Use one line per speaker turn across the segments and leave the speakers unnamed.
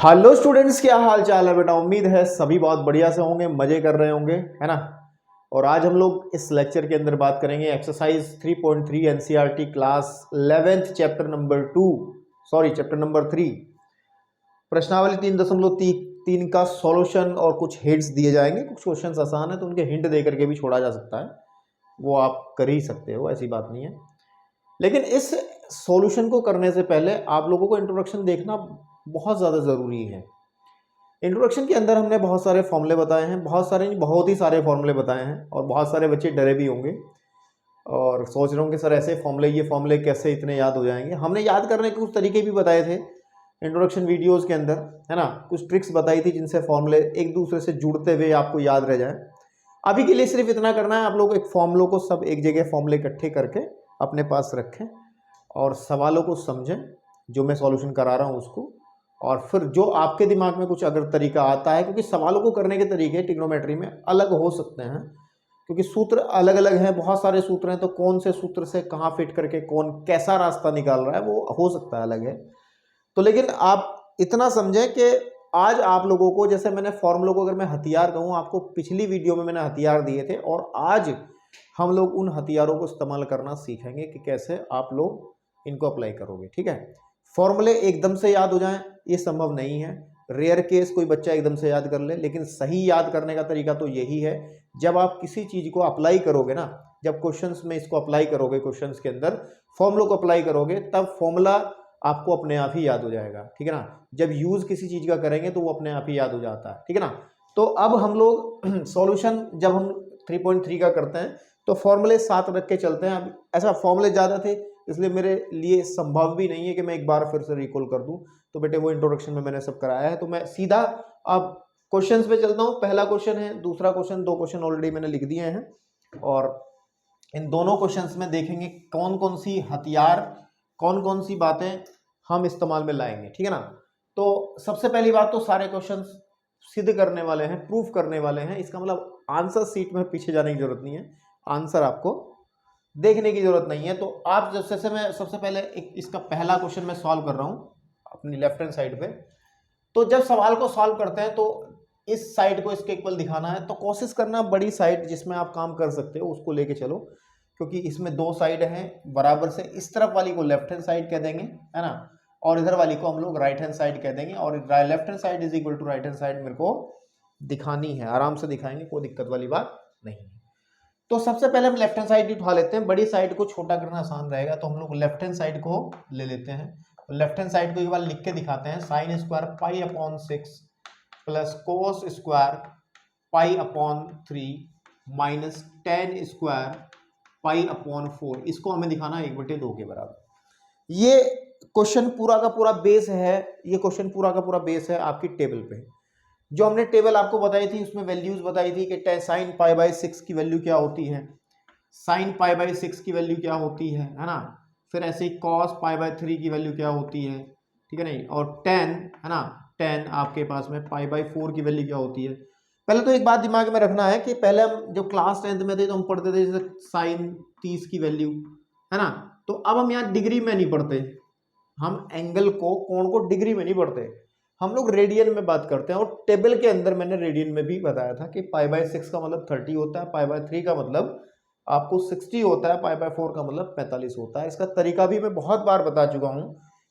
Hello students, क्या हाल चाल है बेटा। उम्मीद है सभी बहुत बढ़िया से होंगे, मजे कर रहे होंगे, है ना। और आज हम लोग इस लेक्चर के अंदर बात करेंगे exercise 3.3 NCERT class 11th chapter number 3 प्रश्नावली 3.3 का सॉल्यूशन और कुछ हिंट्स दिए जाएंगे। कुछ क्वेश्चंस आसान है तो उनके हिंट दे करके भी छोड़ा जा सकता है, वो आप कर ही सकते हो, ऐसी बात नहीं है। लेकिन इस सॉल्यूशन को करने से पहले आप लोगों को इंट्रोडक्शन देखना बहुत ज़्यादा ज़रूरी है। इंट्रोडक्शन के अंदर हमने बहुत सारे फॉर्मूले बताए हैं, बहुत ही सारे फॉर्मूले बताए हैं, और बहुत सारे बच्चे डरे भी होंगे और सोच रहे होंगे सर ऐसे फॉर्मूले, ये फॉर्मूले कैसे इतने याद हो जाएंगे। हमने याद करने के कुछ तरीके भी बताए थे इंट्रोडक्शन वीडियोस के अंदर, है ना। कुछ ट्रिक्स बताई थी जिनसे फॉर्मूले एक दूसरे से जुड़ते हुए आपको याद रह जाए। अभी के लिए सिर्फ इतना करना है, आप लोग एक फॉर्मूलों को सब एक जगह फॉर्मूले इकट्ठे करके अपने पास रखें और सवालों को समझें जो मैं सॉल्यूशन करा रहा हूँ उसको, और फिर जो आपके दिमाग में कुछ अगर तरीका आता है, क्योंकि सवालों को करने के तरीके ट्रिग्नोमेट्री में अलग हो सकते हैं, क्योंकि सूत्र अलग अलग हैं, बहुत सारे सूत्र हैं, तो कौन से सूत्र से कहाँ फिट करके कौन कैसा रास्ता निकाल रहा है वो हो सकता है अलग है। तो लेकिन आप इतना समझें कि आज आप लोगों को, जैसे मैंने फॉर्मूलों को अगर मैं हथियार कहूँ, आपको पिछली वीडियो में मैंने हथियार दिए थे, और आज हम लोग उन हथियारों को इस्तेमाल करना सीखेंगे कि कैसे आप लोग इनको अप्लाई करोगे। ठीक है, फॉर्मूले एकदम से याद हो जाएं ये संभव नहीं है, रेयर केस कोई बच्चा एकदम से याद कर ले, लेकिन सही याद करने का तरीका तो यही है। जब आप किसी चीज को अप्लाई करोगे ना, जब क्वेश्चंस में इसको अप्लाई करोगे, क्वेश्चंस के अंदर फॉर्मूलों को अप्लाई करोगे, तब फॉर्मूला आपको अपने आप ही याद हो जाएगा। ठीक है ना, जब यूज किसी चीज का करेंगे तो वो अपने आप ही याद हो जाता है। ठीक है ना। तो अब हम लोग सॉल्यूशन जब हम 3.3 का करते हैं तो फॉर्मूले साथ रख के चलते हैं। अब ऐसा फॉर्मूले ज़्यादा थे इसलिए मेरे लिए संभव भी नहीं है कि मैं एक बार फिर से रिकॉल कर दूं, तो बेटे वो इंट्रोडक्शन में मैंने सब कराया है। तो मैं सीधा अब क्वेश्चंस पे चलता हूं। पहला क्वेश्चन है, दूसरा क्वेश्चन, दो क्वेश्चन ऑलरेडी मैंने लिख दिए हैं, और इन दोनों क्वेश्चंस में देखेंगे कौन कौन सी हथियार, कौन कौन सी बातें हम इस्तेमाल में लाएंगे। ठीक है ना। तो सबसे पहली बात तो सारे क्वेश्चन सिद्ध करने वाले हैं, प्रूफ करने वाले हैं। इसका मतलब आंसर सीट में पीछे जाने की जरूरत नहीं है, आंसर आपको देखने की जरूरत नहीं है। तो आप जैसे मैं सबसे पहले इसका पहला क्वेश्चन मैं सॉल्व कर रहा हूं अपनी लेफ्ट हैंड साइड पे। तो जब सवाल को सॉल्व करते हैं तो इस साइड को इसके इक्वल दिखाना है, तो कोशिश करना बड़ी साइड जिसमें आप काम कर सकते हो उसको लेके चलो, क्योंकि इसमें दो साइड हैं बराबर से। इस तरफ वाली को लेफ्ट हैंड साइड कह देंगे, है ना, और इधर वाली को हम लोग राइट हैंड साइड कह देंगे, और left hand side is equal to right hand side मेरे को दिखानी है। आराम से दिखाएंगे, कोई दिक्कत वाली बात नहीं है। तो सबसे पहले हम लेफ्ट हैंड साइड उठा लेते हैं, बड़ी साइड को छोटा करना आसान रहेगा, तो हम लोग लेफ्ट हैंड साइड को ले लेते हैं। लेफ्ट हैंड साइड को एक बार लिख के दिखाते हैं, sine square pi upon 6 plus cos square pi upon 3 minus ten square pi upon 4। इसको हमें दिखाना 1/2 के बराबर। ये क्वेश्चन पूरा का पूरा बेस है, ये क्वेश्चन पूरा का पूरा बेस है आपकी टेबल पे। जो हमने टेबल आपको बताई थी उसमें वैल्यूज बताई थी कि साइन पाई बाई 6 की वैल्यू क्या होती है, साइन पाई बाई 6 की वैल्यू क्या होती है ना। फिर ऐसे ही कॉस पाई बाई 3 की वैल्यू क्या होती है, ठीक है नहीं, और टेन, है ना, टेन आपके पास में पाई बाई 4 की वैल्यू क्या होती है। पहले तो एक बात दिमाग में रखना है कि पहले हम जब क्लास 10th में थे तो हम पढ़ते थे जैसे साइन 30 की वैल्यू, है ना। तो अब हम यहाँ डिग्री में नहीं पढ़ते, हम एंगल को, कोण को डिग्री में नहीं पढ़ते, हम लोग रेडियन में बात करते हैं। और टेबल के अंदर मैंने रेडियन में भी बताया था कि पाई बाई 6 का मतलब 30 होता है, पाई बाई 3 का मतलब आपको 60 होता है, पाई बाई 4 का मतलब 45 होता है। इसका तरीका भी मैं बहुत बार बता चुका हूं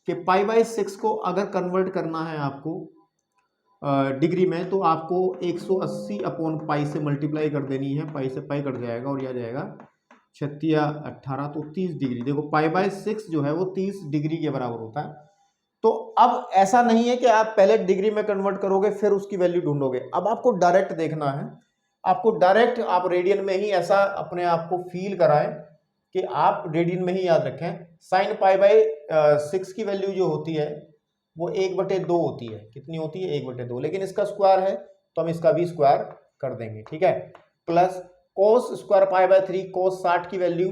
कि पाई बाई 6 को अगर कन्वर्ट करना है आपको डिग्री में, तो आपको 180 अपॉन पाई से मल्टीप्लाई कर देनी है, पाई से पाई कट जाएगा और यह जाएगा 36 18, तो 30 डिग्री। देखो पाई बाई 6 जो है वो 30 डिग्री के बराबर होता है। तो अब ऐसा नहीं है कि आप पहले डिग्री में कन्वर्ट करोगे फिर उसकी वैल्यू ढूंढोगे, अब आपको डायरेक्ट देखना है, आपको डायरेक्ट आप रेडियन में ही ऐसा अपने आप को फील कराएं कि आप रेडियन में ही याद रखें। साइन पाई बाई 6 की वैल्यू जो होती है वो 1/2 होती है। कितनी होती है? 1/2, लेकिन इसका स्क्वायर है तो हम इसका भी स्क्वायर कर देंगे, ठीक है। Plus cos square pi by 3, कोस 60 की वैल्यू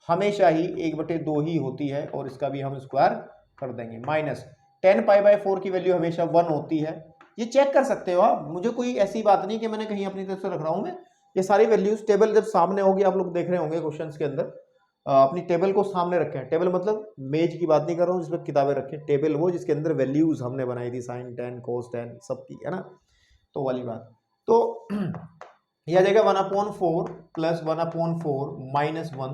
हमेशा ही 1/2 ही होती है और इसका भी हम स्क्वायर कर देंगे। माइनस 10 पाई बाई 4 की वैल्यू हमेशा 1 होती है। ये चेक कर सकते हो आप, मुझे कोई ऐसी बात नहीं कि मैंने कहीं अपनी तरफ से रख रहा हूं। मैं ये सारी वैल्यूज टेबल जब सामने होगी, आप लोग देख रहे होंगे क्वेश्चंस के अंदर, अपनी टेबल को सामने रखें। टेबल मतलब मेज की बात नहीं कर रहा हूँ जिसमें किताबें रखें, टेबल वो जिसके अंदर वैल्यूज हमने बनाई थी, साइन 10 कोस 10 सबकी, है ना, तो वाली बात। तो यह आ जाएगा 1/4 प्लस 1/4 -1।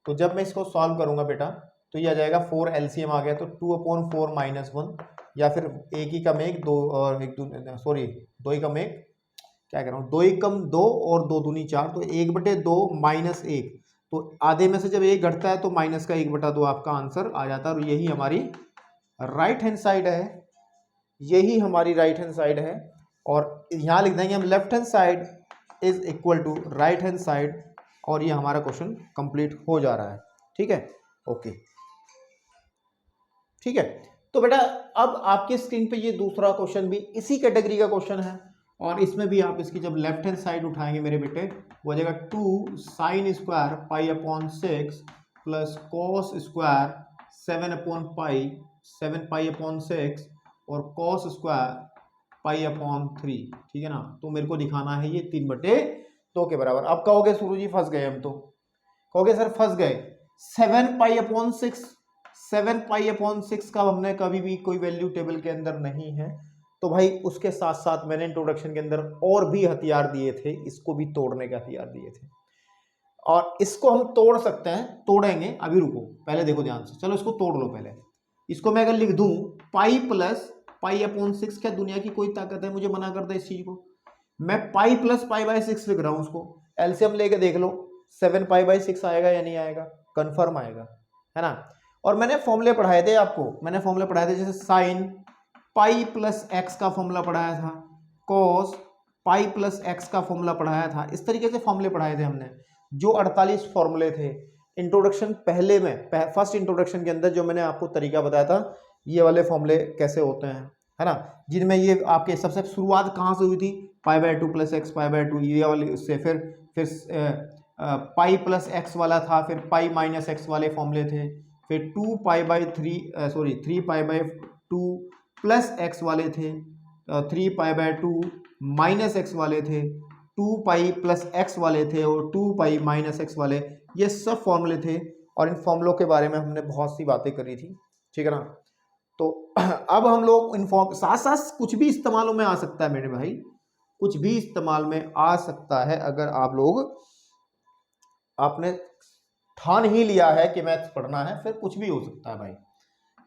तो जब मैं इसको सॉल्व करूंगा बेटा तो ये आ जाएगा 4 एलसीएम आ गया, तो 2/4 -1, या फिर एक ही कम एक, दो और एक दो, सॉरी दो ही कम एक, क्या कह रहा हूँ, दो ही कम दो और दो दूनी 4, तो 1/2 -1। तो आधे में से जब एक घटता है तो माइनस का 1/2 आपका आंसर आ जाता है, और यही हमारी राइट हैंड साइड है, यही हमारी राइट हैंड साइड है। और यहाँ लिख देंगे हम left hand side is equal to right hand side, और ये हमारा क्वेश्चन कंप्लीट हो जा रहा है। ठीक है, ओके, ठीक है। तो बेटा अब आपके स्क्रीन पे ये दूसरा क्वेश्चन भी इसी कैटेगरी का क्वेश्चन है, और इसमें भी आप इसकी जब लेफ्ट हैंड साइड उठाएंगे मेरे बेटे, वो हो जाएगा 2 sin स्क्वायर पाई/6 प्लस कॉस स्क्वायर 7/6 और कॉस स्क्वायर पाई/3। ठीक है ना, तो मेरे को दिखाना है ये 3/2 के बराबर। अब कहोगे सुरु जी फंस गए हम, तो कहोगे सर फंस गए, 7/6 का हमने कभी भी कोई वैल्यू टेबल के अंदर नहीं है, तो भाई उसके साथ साथ मैंने इंट्रोडक्शन के अंदर और भी हथियार दिए थे, इसको भी तोड़ने के हथियार दिए थे, और इसको हम तोड़ सकते हैं, तोड़ेंगे, अभी रुको, पहले देखो ध्यान से, चलो इसको तोड़ लो पहले। इसको मैं अगर लिख दूं पाई प्लस पाई/6, क्या दुनिया की कोई ताकत है मुझे मना कर दे इस चीज को? मैं पाई प्लस पाई/6 लिख रहा हूं, उसको एलसीएम लेके देख लो, 7 पाई/6 आएगा या नहीं आएगा? कंफर्म आएगा, है ना। और मैंने फॉर्मूले पढ़ाए थे आपको, मैंने फॉर्मूले पढ़ाए थे, जैसे साइन पाई प्लस एक्स का फॉर्मूला पढ़ाया था, कॉस पाई प्लस एक्स का फॉर्मूला पढ़ाया था, इस तरीके से फॉर्मूले पढ़ाए थे हमने, जो 48 फॉर्मूले थे। इंट्रोडक्शन पहले में, फर्स्ट इंट्रोडक्शन के अंदर जो मैंने आपको तरीका बताया था, ये वाले फॉर्मूले कैसे होते हैं, है ना, जिनमें ये आपके सबसे शुरुआत कहाँ से हुई थी, पाई/2 प्लस एक्स पाई/2, ये वाली, उससे फिर पाई प्लस एक्स वाला था, फिर पाई माइनस एक्स वाले फॉर्मूले थे, फिर 3 प्लस एक्स वाले थे, 3 पाई/2 माइनस एक्स वाले थे, 2 पाई प्लस एक्स वाले थे, और 2 पाई माइनस एक्स वाले, ये सब फॉर्मूले थे, और इन फॉर्मूलों के बारे में हमने बहुत सी बातें करी थी। ठीक है ना, तो अब हम लोग इन साथ साथ कुछ भी इस्तेमालों में आ सकता है मेरे भाई, कुछ भी इस्तेमाल में आ सकता है, अगर आप लोग, आपने ठान ही लिया है कि मैथ्स पढ़ना है, फिर कुछ भी हो सकता है भाई।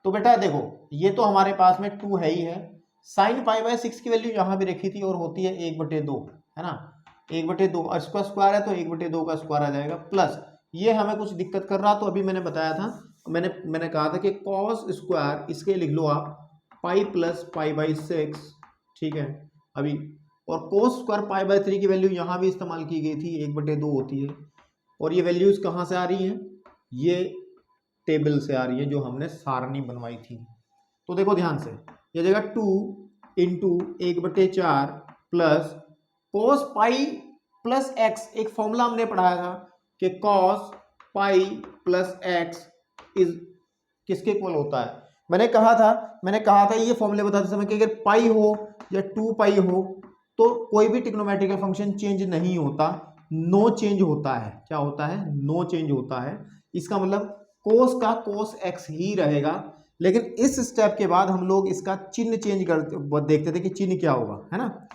तो बेटा देखो, ये तो हमारे पास में 2 है ही है, साइन पाई/6 की वैल्यू यहाँ भी रखी थी, और होती है 1/2, है ना, 1/2, और इसका स्क्वायर है तो 1/2 का स्क्वायर आ जाएगा, प्लस ये हमें कुछ दिक्कत कर रहा, तो अभी मैंने बताया था, मैंने कहा था कि कॉस स्क्वायर, इसके लिख लो आप पाई प्लस पाई/6, ठीक है अभी, और कोस स्क्वायर पाई/3 की वैल्यू यहाँ भी इस्तेमाल की गई थी, 1/2 होती है, और ये वैल्यूज कहाँ से आ रही हैं, ये टेबल से आ रही है जो हमने सारणी बनवाई थी। तो देखो ध्यान से, ये जगह 2 × 1/4 प्लस कोस पाई प्लस एक्स, एक फॉर्मूला हमने पढ़ाया था कि cos pi plus x is किसके इक्वल होता है। मैंने कहा था ये फॉर्मूले बताते समय कि अगर पाई हो या 2 पाई हो तो कोई भी ट्रिग्नोमेट्रिकल फंक्शन चेंज नहीं होता, नो चेंज होता है। क्या होता है? नो चेंज होता है। इसका मतलब कोस का कोस एक्स ही रहेगा, लेकिन इस स्टेप के बाद हम लोग इसका चिन्ह चेंज कर देखते थे कि चिन्ह क्या होगा, है ना।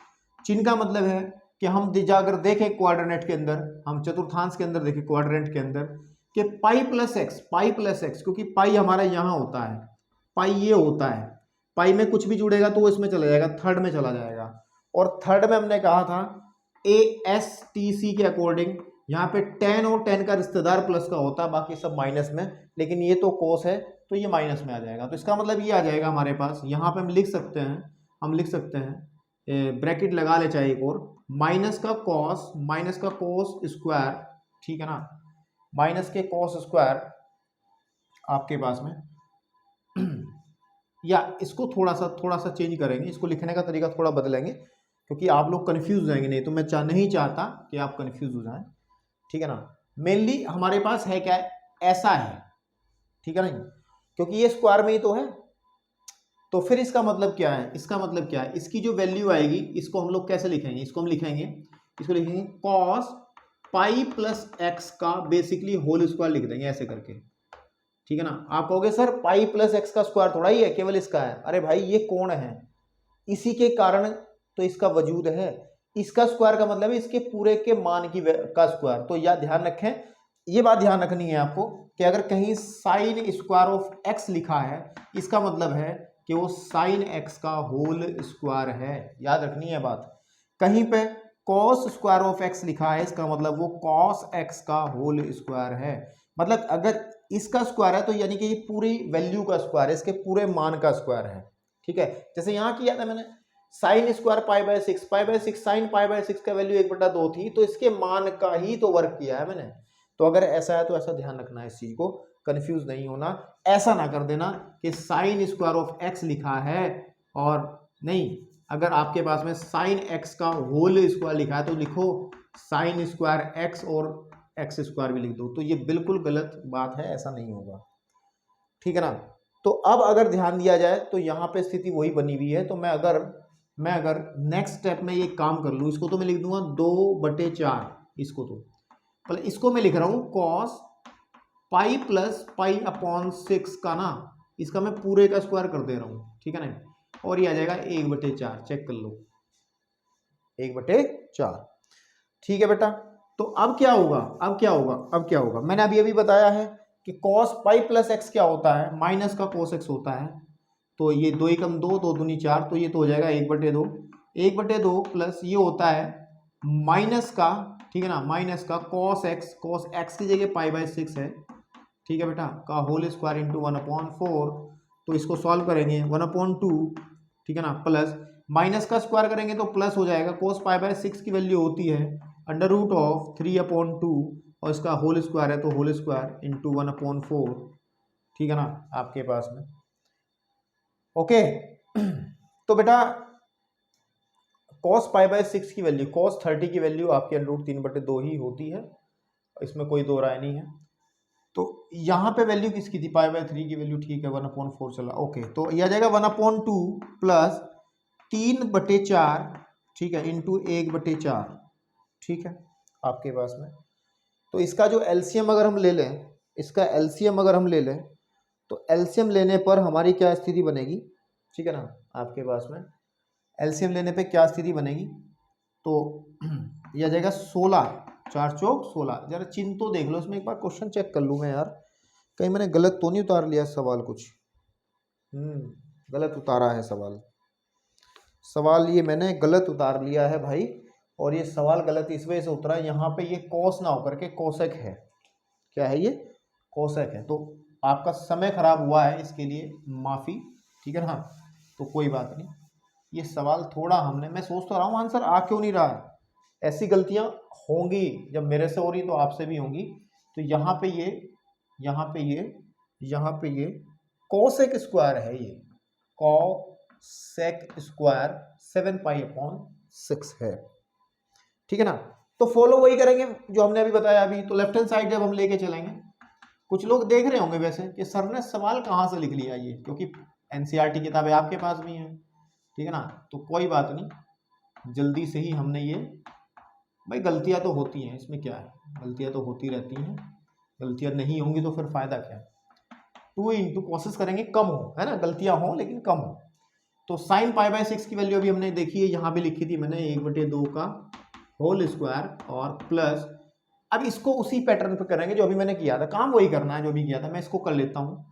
चिन्ह का मतलब है कि हम अगर देखें क्वाड्रेंट के अंदर, हम चतुर्थांश के अंदर देखें क्वाड्रेंट के अंदर कि पाई प्लस एक्स, क्योंकि पाई हमारा यहाँ होता है, पाई ये होता है, पाई में कुछ भी जुड़ेगा तो वो इसमें चला जाएगा, थर्ड में चला जाएगा। और थर्ड में हमने कहा था ASTC के अकॉर्डिंग यहाँ पे 10 और 10 का रिश्तेदार प्लस का होता है, बाकी सब माइनस में, लेकिन ये तो कोस है तो ये माइनस में आ जाएगा। तो इसका मतलब ये आ जाएगा हमारे पास, यहाँ पे हम लिख सकते हैं ब्रैकेट लगा ले चाहे एक और, माइनस का कॉस स्क्वायर, ठीक है ना, माइनस के कॉस स्क्वायर आपके पास में या इसको थोड़ा सा चेंज करेंगे, इसको लिखने का तरीका थोड़ा बदलेंगे, क्योंकि आप लोग कंफ्यूज हो जाएंगे, नहीं तो मैं नहीं चाहता कि आप कंफ्यूज हो जाएं, ठीक है ना। मेनली हमारे पास है क्या, ऐसा है, ठीक है ना, क्योंकि ये स्क्वायर में ही तो है, तो फिर इसका मतलब क्या है, इसकी जो वैल्यू आएगी, इसको हम लोग कैसे लिखेंगे, इसको लिखेंगे कॉस पाई प्लस एक्स का बेसिकली होल स्क्वायर लिख देंगे ऐसे करके, ठीक है ना। आप कहोगे सर पाई प्लस एक्स का स्क्वायर थोड़ा ही है, केवल इसका है। अरे भाई ये कोण है, इसी के कारण तो इसका वजूद है। इसका स्क्वायर का मतलब है इसके पूरे के मान की का स्क्वायर। तो यह ध्यान रखें, ये बात ध्यान रखनी है आपको कि अगर कहीं साइन स्क्वायर ऑफ एक्स लिखा है, इसका मतलब है कि वो साइन एक्स का होल स्क्वायर है। याद रखनी है बात। कहीं पे कॉस स्क्वायर ऑफ एक्स लिखा है, इसका मतलब वो कॉस एक्स का होल स्क्वायर है। मतलब अगर इसका स्क्वायर है तो यानी कि ये पूरी वैल्यू का स्क्वायर है, इसके पूरे मान का स्क्वायर है, ठीक है। जैसे यहां किया था मैंने sine square pi by 6, pi by 6 sine pi by 6 का वैल्यू 1/2 थी, तो इसके मान का ही तो वर्क किया है मैंने। तो अगर ऐसा है तो ऐसा ध्यान रखना है, इस चीज को कंफ्यूज नहीं होना। ऐसा ना कर देना कि साइन स्क्वायर ऑफ एक्स लिखा है और नहीं, अगर आपके पास में साइन एक्स का होल स्क्वायर लिखा है तो लिखो साइन स्क्वायर एक्स और एक्स स्क्वायर भी लिख दो। तो ये बिल्कुल गलत बात है, ऐसा नहीं होगा, ठीक है ना। तो अब अगर ध्यान दिया जाए तो यहाँ पे स्थिति वही बनी हुई है। तो मैं अगर नेक्स्ट स्टेप में ये काम कर लूँ, इसको तो मैं लिख दूंगा 2/4, इसको तो मतलब इसको मैं लिख रहा हूँ cos pi plus pi upon 6 का ना, इसका मैं पूरे का स्क्वायर कर दे रहा हूँ, ठीक है ना। और ये आ जाएगा 1/4, चेक कर लो 1/4, ठीक है बेटा। तो अब क्या होगा, मैंने अभी बताया है कि cos पाई प्लस एक्स क्या होता है, माइनस का cos एक्स होता है। तो ये 2 एकम 2, 2 दूनी 4, तो ये तो हो जाएगा 1/2, 1/2 प्लस ये होता है माइनस का, ठीक है ना, माइनस का cos एक्स की जगह पाई बाय 6 है, ठीक है बेटा, का होल स्क्वायर इंटू 1/4। तो इसको सॉल्व करेंगे 1/2, ठीक है ना, प्लस माइनस का स्क्वायर करेंगे तो प्लस हो जाएगा। cos पाई बाय 6 की वैल्यू होती है √3/2 और इसका होल स्क्वायर है तो होल स्क्वायर इंटू 1/4, ठीक है ना आपके पास में। ओके तो बेटा cos पाई बाय 6 की वैल्यू, cos 30 की वैल्यू आपके √3/2 ही होती है, इसमें कोई दो राय नहीं है। तो यहाँ पे वैल्यू किसकी थी, पाई बाय 3 की वैल्यू, ठीक है 1/4 चला। ओके तो यह आ जाएगा 1/2 प्लस 3/4, ठीक है, इंटू 1/4, ठीक है आपके पास में। तो इसका जो एलसीएम अगर हम ले लें, तो एलसीएम लेने पर हमारी क्या स्थिति बनेगी, ठीक है ना आपके पास में। एलसीएम लेने पे क्या स्थिति बनेगी, तो यह आ जाएगा 16, 4 चौक 16। जरा चिन्ह तो देख लो इसमें, एक बार क्वेश्चन चेक कर लूँ मैं यार, कहीं मैंने गलत तो नहीं उतार लिया सवाल कुछ। गलत उतारा है सवाल ये मैंने गलत उतार लिया है भाई। और ये सवाल गलत इस वजह से उतरा है, यहाँ पे ये कॉस ना होकर के कोसेक है। क्या है ये, कोसेक है। तो आपका समय खराब हुआ है, इसके लिए माफ़ी, ठीक है ना। तो कोई बात नहीं, ये सवाल थोड़ा मैं सोच तो रहा हूँ आंसर आ क्यों नहीं रहा है। ऐसी गलतियाँ होंगी, जब मेरे से हो रही तो आपसे भी होंगी। तो यहाँ पे ये कोसेक स्क्वायर है, ये कोसेक स्क्वायर 7π/6 है, ठीक है ना। तो फॉलो वही करेंगे जो हमने अभी बताया अभी। तो लेफ्ट हैंड साइड जब हम लेके चलेंगे, कुछ लोग देख रहे होंगे वैसे कि सर ने सवाल कहाँ से लिख लिया ये, क्योंकि एनसीईआरटी किताबें आपके पास भी हैं, ठीक है ना। तो कोई बात नहीं, जल्दी से ही हमने ये, भाई गलतियां तो होती हैं, इसमें क्या है, गलतियां तो होती रहती हैं, गलतियां नहीं होंगी तो फिर फायदा क्या। 2 इंटू कोशिश करेंगे कम हो, है ना, गलतियां हो लेकिन कम हो। तो साइन पाई बाय 6 की वैल्यू अभी हमने देखी है, यहाँ भी लिखी थी मैंने 1/2 का होल स्क्वायर और प्लस। अब इसको उसी पैटर्न पे करेंगे जो अभी मैंने किया था, काम वही करना है जो भी किया था। मैं इसको कर लेता हूँ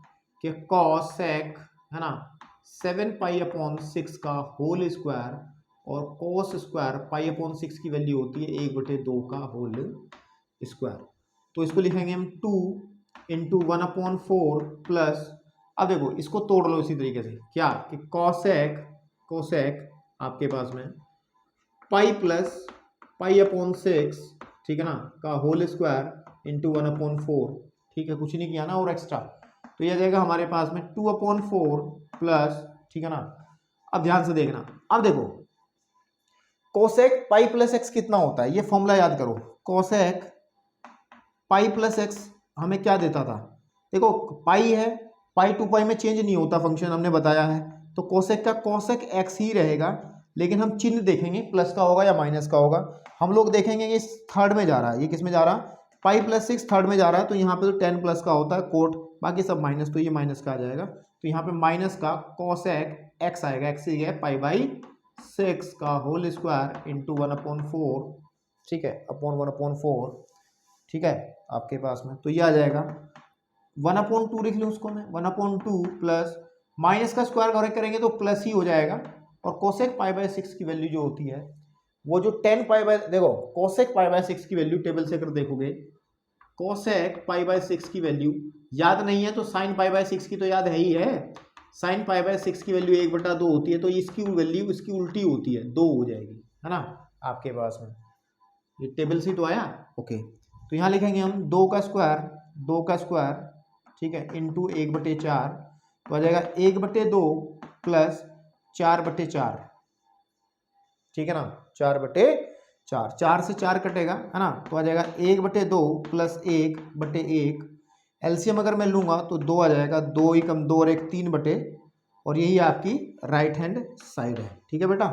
कि कॉसेक, है ना, 7π/6 का होल स्क्वायर और कोस स्क्वायर π/6 की वैल्यू होती है 1/2 का होल स्क्वायर। तो इसको लिखेंगे हम 2 इंटू 1/4 प्लस, अब देखो इसको तोड़ लो इसी तरीके से, क्या कि कोसेक आपके पास में पाई प्लस π/6, ठीक है ना, का होल स्क्वायर इंटू 1/4, ठीक है, कुछ नहीं किया ना और एक्स्ट्रा। तो यह जाएगा हमारे पास में 2/4 प्लस, ठीक है ना। अब ध्यान से देखना, अब देखो कोसेक पाई प्लस एक्स कितना होता है, ये फॉर्मूला याद करो। कोसेक पाई प्लस एक्स हमें क्या देता था, देखो पाई है, पाई टू पाई में चेंज नहीं होता फंक्शन, हमने बताया है। तो कोसेक का कोसेक एक्स ही रहेगा, लेकिन हम चिन्ह देखेंगे प्लस का होगा या माइनस का होगा। हम लोग देखेंगे कि थर्ड में जा रहा है, ये किस में जा रहा है, पाई प्लस 6 थर्ड में जा रहा है, तो यहाँ पे तो 10 प्लस का होता है कोट, बाकी सब माइनस, तो ये माइनस का आ जाएगा। तो यहाँ पे माइनस का कोसेक एक्स आएगा, एक्स ही है पाई बाई 6 का होल स्क्वायर इंटू 1/4, ठीक है, अपॉन 1/4, ठीक है आपके पास में। तो ये आ जाएगा 1/2 लिख लूँ उसको मैं, 1/2 प्लस माइनस का स्क्वायर करेंगे तो प्लस ही हो जाएगा। और कोसेक पाई बाय 6 की वैल्यू जो होती है वो जो 10 पाई बाय, देखो कोसेक पाई बाय 6 की वैल्यू टेबल से अगर देखोगे, कोसेक पाई बाय 6 की वैल्यू याद नहीं है तो साइन पाई बाय 6 की तो याद है ही है। साइन पाई बाय 6 की वैल्यू 1/2 होती है, तो इसकी वैल्यू इसकी उल्टी होती है, 2 हो जाएगी, है ना आपके पास में। ये टेबल से तो आया, ओके। तो यहाँ लिखेंगे हम 2 का स्क्वायर, ठीक है, इंटू 1/4, तो आ जाएगा 1/2 प्लस 4/4, ठीक है ना, 4/4, 4 से 4 कटेगा, है ना, तो आ जाएगा 1/2 प्लस 1/1, एलसीएम अगर मैं लूंगा तो 2 आ जाएगा, 2 ही कम 2 और 1 3 और यही आपकी राइट हैंड साइड है, ठीक है बेटा।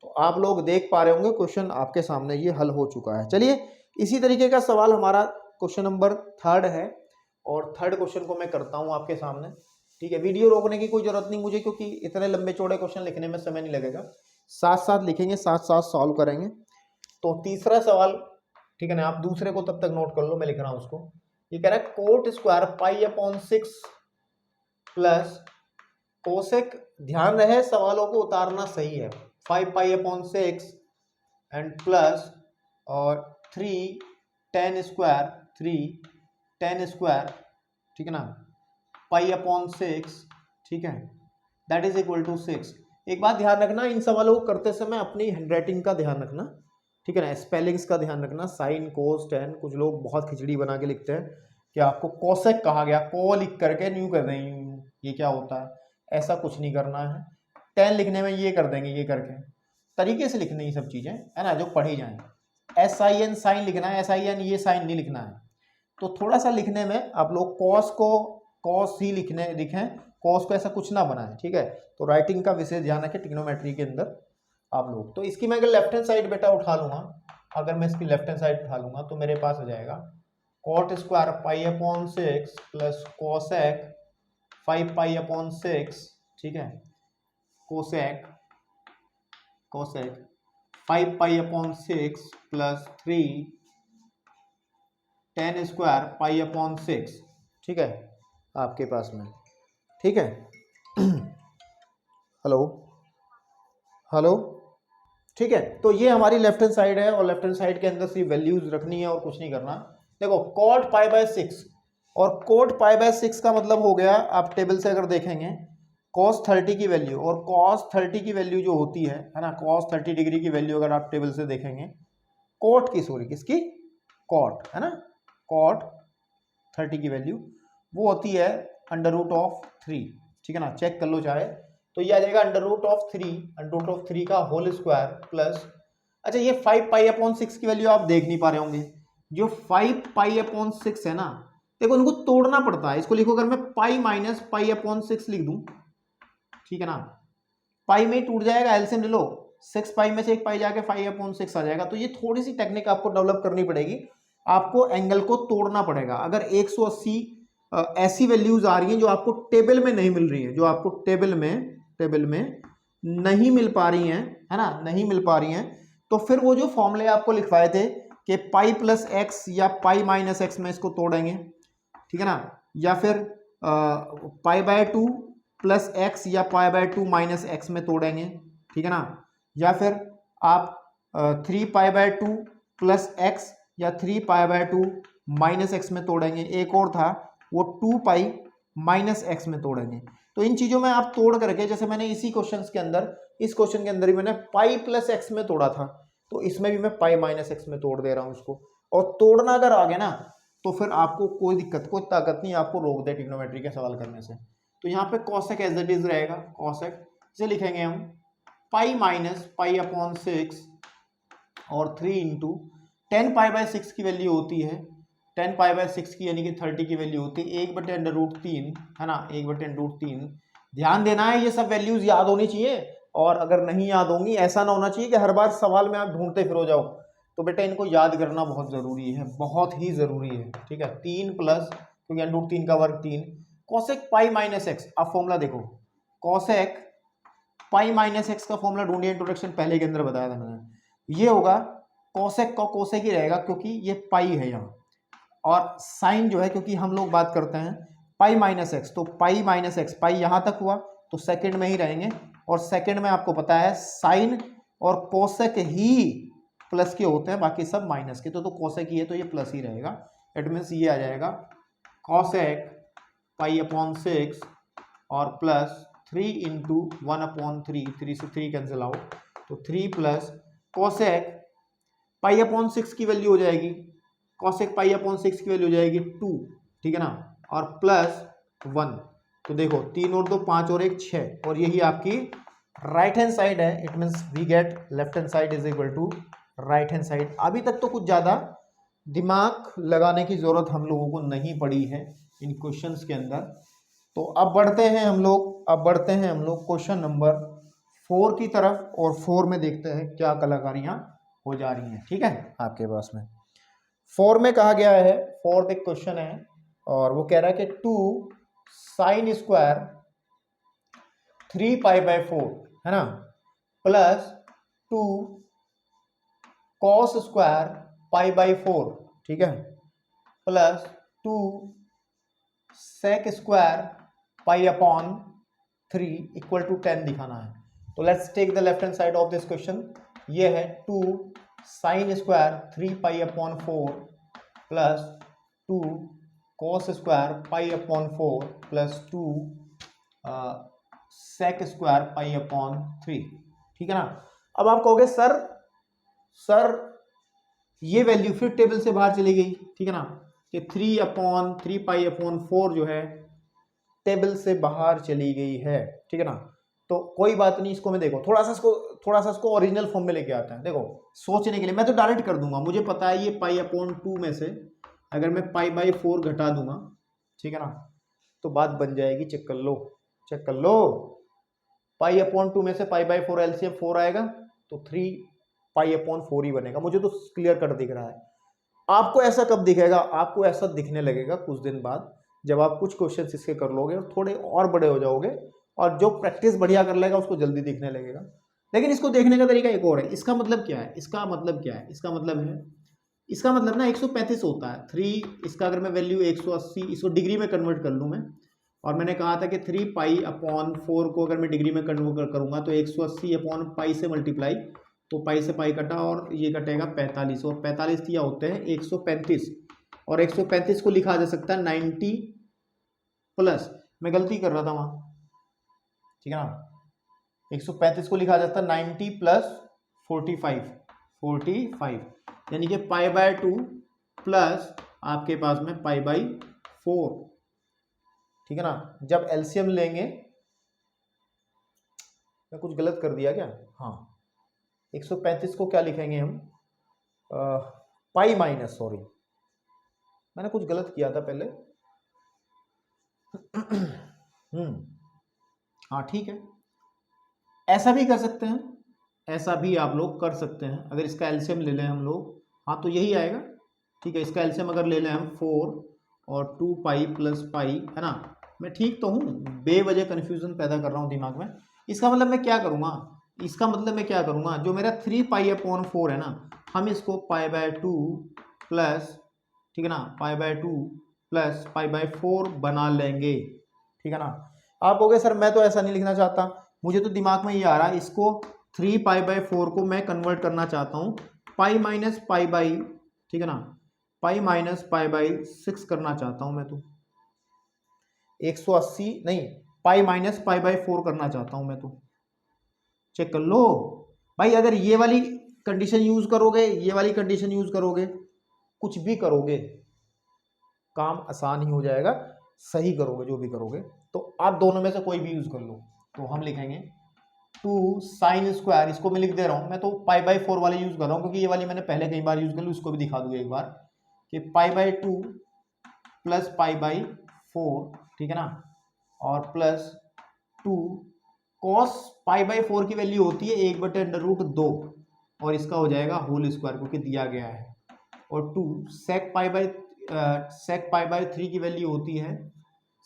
तो आप लोग देख पा रहे होंगे क्वेश्चन आपके सामने ये हल हो चुका है। चलिए इसी तरीके का सवाल हमारा क्वेश्चन नंबर 3 है, और थर्ड क्वेश्चन को मैं करता हूँ आपके सामने, ठीक है। वीडियो रोकने की कोई जरूरत नहीं मुझे, क्योंकि इतने लंबे चौड़े क्वेश्चन लिखने में समय नहीं लगेगा, साथ साथ लिखेंगे, साथ साथ सॉल्व करेंगे। तो तीसरा सवाल, ठीक है ना, आप दूसरे को तब तक नोट कर लो, मैं लिख रहा हूं उसको। ये कह रहा है कोट स्क्वायर पाई/6 प्लस कोसेक, ध्यान रहे सवालों को उतारना सही है, 5 पाई/6 एंड प्लस और 3 10 स्क्वायर, ठीक है ना, पाई/6, ठीक है, दैट इज इक्वल टू 6। एक बात ध्यान रखना, इन सवालों को करते समय अपनी हैंडराइटिंग का ध्यान रखना, ठीक है ना, स्पेलिंग्स का ध्यान रखना, साइन कोस टेन, कुछ लोग बहुत खिचड़ी बना के लिखते हैं कि आपको कोसेक कहा गया, को लिख करके न्यू कर देंगे, ये क्या होता है, ऐसा कुछ नहीं करना है। टेन लिखने में ये कर देंगे, ये करके तरीके से लिखनी ये सब चीजें, है ना, जो पढ़ी जाए। SIN साइन लिखना है, SIN ये साइन नहीं लिखना है। तो थोड़ा सा लिखने में आप लोग कॉस को कॉस ही लिखें, कॉस को ऐसा कुछ ना बनाएं, ठीक है। तो राइटिंग का विशेष ध्यान रखें ट्रिग्नोमेट्री के अंदर आप लोग। तो इसकी मैं अगर लेफ्ट हैंड साइड बेटा उठा लूंगा, अगर मैं इसकी लेफ्ट हैंड साइड उठा लूंगा तो मेरे पास आ जाएगा कॉट स्क्वायर पाई/6 प्लस कोसेक 5 पाई/6, ठीक है, कोसेक 5 पाई/6 प्लस 3 10 स्क्वायर पाई/6, ठीक है आपके पास में, ठीक है। हेलो हेलो, ठीक है। तो ये हमारी लेफ्ट हैंड साइड है, और लेफ्ट हैंड साइड के अंदर सिर्फ वैल्यूज रखनी है और कुछ नहीं करना। देखो कॉट पाई/6 और कोट पाई/6 का मतलब हो गया, आप टेबल से अगर देखेंगे cos 30 की वैल्यू, और cos 30 की वैल्यू जो होती है ना, cos 30 डिग्री की वैल्यू अगर आप टेबल से देखेंगे, कोट की, सॉरी किसकी, कॉट, है ना, कॉट 30 की वैल्यू वो होती है √3, ठीक है ना, चेक कर लो चाहे, तो ये आ जाएगा √3 का होल स्क्वायर प्लस, अच्छा ये 5 पाई/6 की वैल्यू आप देख नहीं पा रहे होंगे, जो 5 पाई/6 है ना, देखो इनको तोड़ना पड़ता है, इसको लिखो अगर मैं पाई माइनस पाई/6 लिख दूं, ठीक है ना, पाई में ही टूट जाएगा, एलसीएम ले लो, 6 पाई में से एक पाई जाके 5/6 आ जाएगा। तो ये थोड़ी सी टेक्निक आपको डेवलप करनी पड़ेगी, आपको एंगल को तोड़ना पड़ेगा। अगर 180 ऐसी वैल्यूज आ रही हैं जो आपको टेबल में नहीं मिल रही हैं, जो आपको टेबल में नहीं मिल पा रही हैं, है ना, नहीं मिल पा रही हैं, तो फिर वो जो फॉर्मूले आपको लिखवाए थे कि पाई+x या पाई-x में इसको तोड़ेंगे, ठीक है ना, या फिर पाई/2 प्लस एक्स या पाई/2 माइनस एक्स में तोड़ेंगे, ठीक है ना, या फिर आप 3 पाई/2 प्लस एक्स या 3 पाई/2 माइनस एक्स में तोड़ेंगे, एक और था वो 2 पाई माइनस एक्स में तोड़ेंगे। तो इन चीजों में आप तोड़ करके, जैसे मैंने इसी क्वेश्चन के अंदर, इस क्वेश्चन के अंदर ही मैंने पाई+x में तोड़ा था, तो इसमें भी मैं पाई-x में तोड़ दे रहा हूं इसको। और तोड़ना अगर आ गया ना तो फिर आपको कोई दिक्कत, कोई ताकत नहीं आपको रोक दे ट्रिग्नोमेट्री के सवाल करने से। तो यहाँ पे कोसेक एज इट इज रहेगा, कोसेक इसे लिखेंगे हम पाई माइनस पाई/6 और 3 इंटू 10 पाई/6 की वैल्यू होती है, 10 पाई/6 की यानी कि 30 की वैल्यू होती है 1/√3, है ना, 1/√3। ध्यान देना है, ये सब वैल्यूज याद होनी चाहिए, और अगर नहीं याद होंगी, ऐसा ना होना चाहिए कि हर बार सवाल में आप ढूंढते फिर हो जाओ। तो बेटा इनको याद करना बहुत ज़रूरी है, बहुत ही ज़रूरी है, ठीक है। 3 प्लस, क्योंकि अंडर 3 का वर्ग 3, कोसेक पाई माइनस एक्स। अब फॉर्मूला देखो, कोसेक पाई माइनस एक्स का फॉर्मूला ढूंढिए, इंट्रोडक्शन पहले के अंदर बताया था मैंने। ये होगा कोसेक का कोसेक ही रहेगा, क्योंकि ये पाई है यहाँ, और साइन जो है, क्योंकि हम लोग बात करते हैं पाई माइनस एक्स, तो पाई माइनस एक्स, पाई यहाँ तक हुआ तो सेकंड में ही रहेंगे, और सेकंड में आपको पता है साइन और कोसेक ही प्लस के होते हैं, बाकी सब माइनस के। तो कोसेक ही है तो ये प्लस ही रहेगा। इट मीन्स ये आ जाएगा कोसेक पाई अपॉन 6 और प्लस 3 इंटू 1/3, 3 से 3 कैंसिल आउट, तो 3 प्लस कोसेक पाई अपॉन 6 की वैल्यू हो जाएगी, कोसेक पाई अपॉन 6 की वैल्यू हो जाएगी 2, ठीक है ना, और प्लस 1। तो देखो 3 और 2 5 और 1 6, और यही आपकी राइट हैंड साइड है। It means we get left hand side is equal to right hand side. अभी तक तो कुछ ज़्यादा दिमाग लगाने की ज़रूरत हम लोगों को नहीं पड़ी है इन क्वेश्चंस के अंदर। तो अब बढ़ते हैं हम लोग क्वेश्चन नंबर 4 की तरफ, और 4 में देखते हैं क्या कलाकारियाँ हो जा रही हैं, ठीक है आपके पास में। 4 में कहा गया है, 4th एक क्वेश्चन है, और वो कह रहा है कि 2 साइन स्क्वायर 3 पाई बाय 4, है ना, plus 2 cos square pi by 4, ठीक है, plus 2 sec square pi upon 3 equal to 10 दिखाना है। तो let's take the left hand side of this question. ये है 2 sine square 3 pi upon 4 plus 2 cos square pi upon 4 plus 2 sec square pi upon 3, ठीक है ना। अब आप कहोगे सर ये वैल्यू फिर टेबल से बाहर चली गई, ठीक है ना, कि 3 पाई अपॉन 4 जो है टेबल से बाहर चली गई है, ठीक है ना। तो कोई बात नहीं, इसको मैं देखो थोड़ा सा इसको ओरिजिनल फॉर्म में लेके आता है। देखो सोचने के लिए मैं तो डायरेक्ट कर दूंगा, मुझे पता है ये पाई अपॉन 2 में से अगर मैं पाई बाई 4 घटा दूंगा, ठीक है ना, तो बात बन जाएगी। चेक कर लो, पाई अपॉन 2 में से पाई बाई 4 एलसीएम 4 आएगा, तो 3 पाई अपॉन 4 ही बनेगा। मुझे तो क्लियर कट दिख रहा है। आपको ऐसा कब दिखेगा? आपको ऐसा दिखने लगेगा कुछ दिन बाद, जब आप कुछ क्वेश्चन इसके कर लोगे और थोड़े और बड़े हो जाओगे, और जो प्रैक्टिस बढ़िया कर लेगा उसको जल्दी दिखने लगेगा। लेकिन इसको देखने का तरीका एक और है। इसका मतलब क्या है? इसका मतलब ना 135 होता है 3। इसका अगर मैं वैल्यू 180 इसको डिग्री में कन्वर्ट कर लूँ मैं, और मैंने कहा था कि 3 पाई अपॉन 4 को अगर मैं डिग्री में कन्वर्ट करूँगा तो 180 अपॉन पाई से मल्टीप्लाई, तो पाई से पाई कटा और ये कटेगा 45, और 45 दिया होते हैं 135, और 135 को लिखा जा सकता है 90 प्लस, मैं गलती कर रहा था वहाँ, ठीक है ना, 135 को लिखा जाता है 90 प्लस 45, यानी कि पाई बाय 2 प्लस आपके पास में पाई बाई 4, ठीक है ना। जब एलसीएम लेंगे, मैं कुछ गलत कर दिया क्या? हाँ, 135 को क्या लिखेंगे हम? पाई माइनस, सॉरी मैंने कुछ गलत किया था पहले। हाँ ठीक है, ऐसा भी कर सकते हैं, ऐसा भी आप लोग कर सकते हैं। अगर इसका एलसीएम ले लें हम लोग, हाँ तो यही आएगा, ठीक है। इसका एलसीएम अगर ले लें हम 4 और 2 पाई प्लस पाई, है ना। मैं ठीक तो हूँ, बेवजह कन्फ्यूजन पैदा कर रहा हूँ दिमाग में। इसका मतलब मैं क्या करूँगा, जो मेरा 3 पाई अपॉन 4 है ना, हम इसको पाई बाय 2 प्लस, ठीक है ना, पाई बाय 2 प्लस पाई बाय 4 बना लेंगे, ठीक है ना। आप कहोगे सर मैं तो ऐसा नहीं लिखना चाहता, मुझे तो दिमाग में ये आ रहा है, इसको 3 पाई बाय 4 को मैं कन्वर्ट करना चाहता हूँ पाई माइनस पाई बाई, ठीक है ना, पाई माइनस पाई बाई 6 करना चाहता हूँ मैं तो। 180 नहीं, पाई माइनस पाई बाई 4 करना चाहता हूँ मैं तो। चेक कर लो भाई, अगर ये वाली कंडीशन यूज करोगे, ये वाली कंडीशन यूज करोगे, कुछ भी करोगे काम आसान ही हो जाएगा, सही करोगे जो भी करोगे। तो आप दोनों में से कोई भी यूज कर लो। तो हम लिखेंगे 2 साइन स्क्वायर, इसको मैं लिख दे रहा हूँ, मैं तो पाई बाई 4 वाली यूज कर रहा हूँ क्योंकि ये वाली मैंने पहले कई बार यूज कर ली, उसको भी दिखा दूंगा एक बार, कि पाई बाई 2 प्लस पाई बाई 4, ठीक है ना, और प्लस 2 कॉस पाई बाई 4 की वैल्यू होती है 1/√2 और इसका हो जाएगा होल स्क्वायर क्योंकि दिया गया है। और 2 सेक पाई बाई 3 की वैल्यू होती है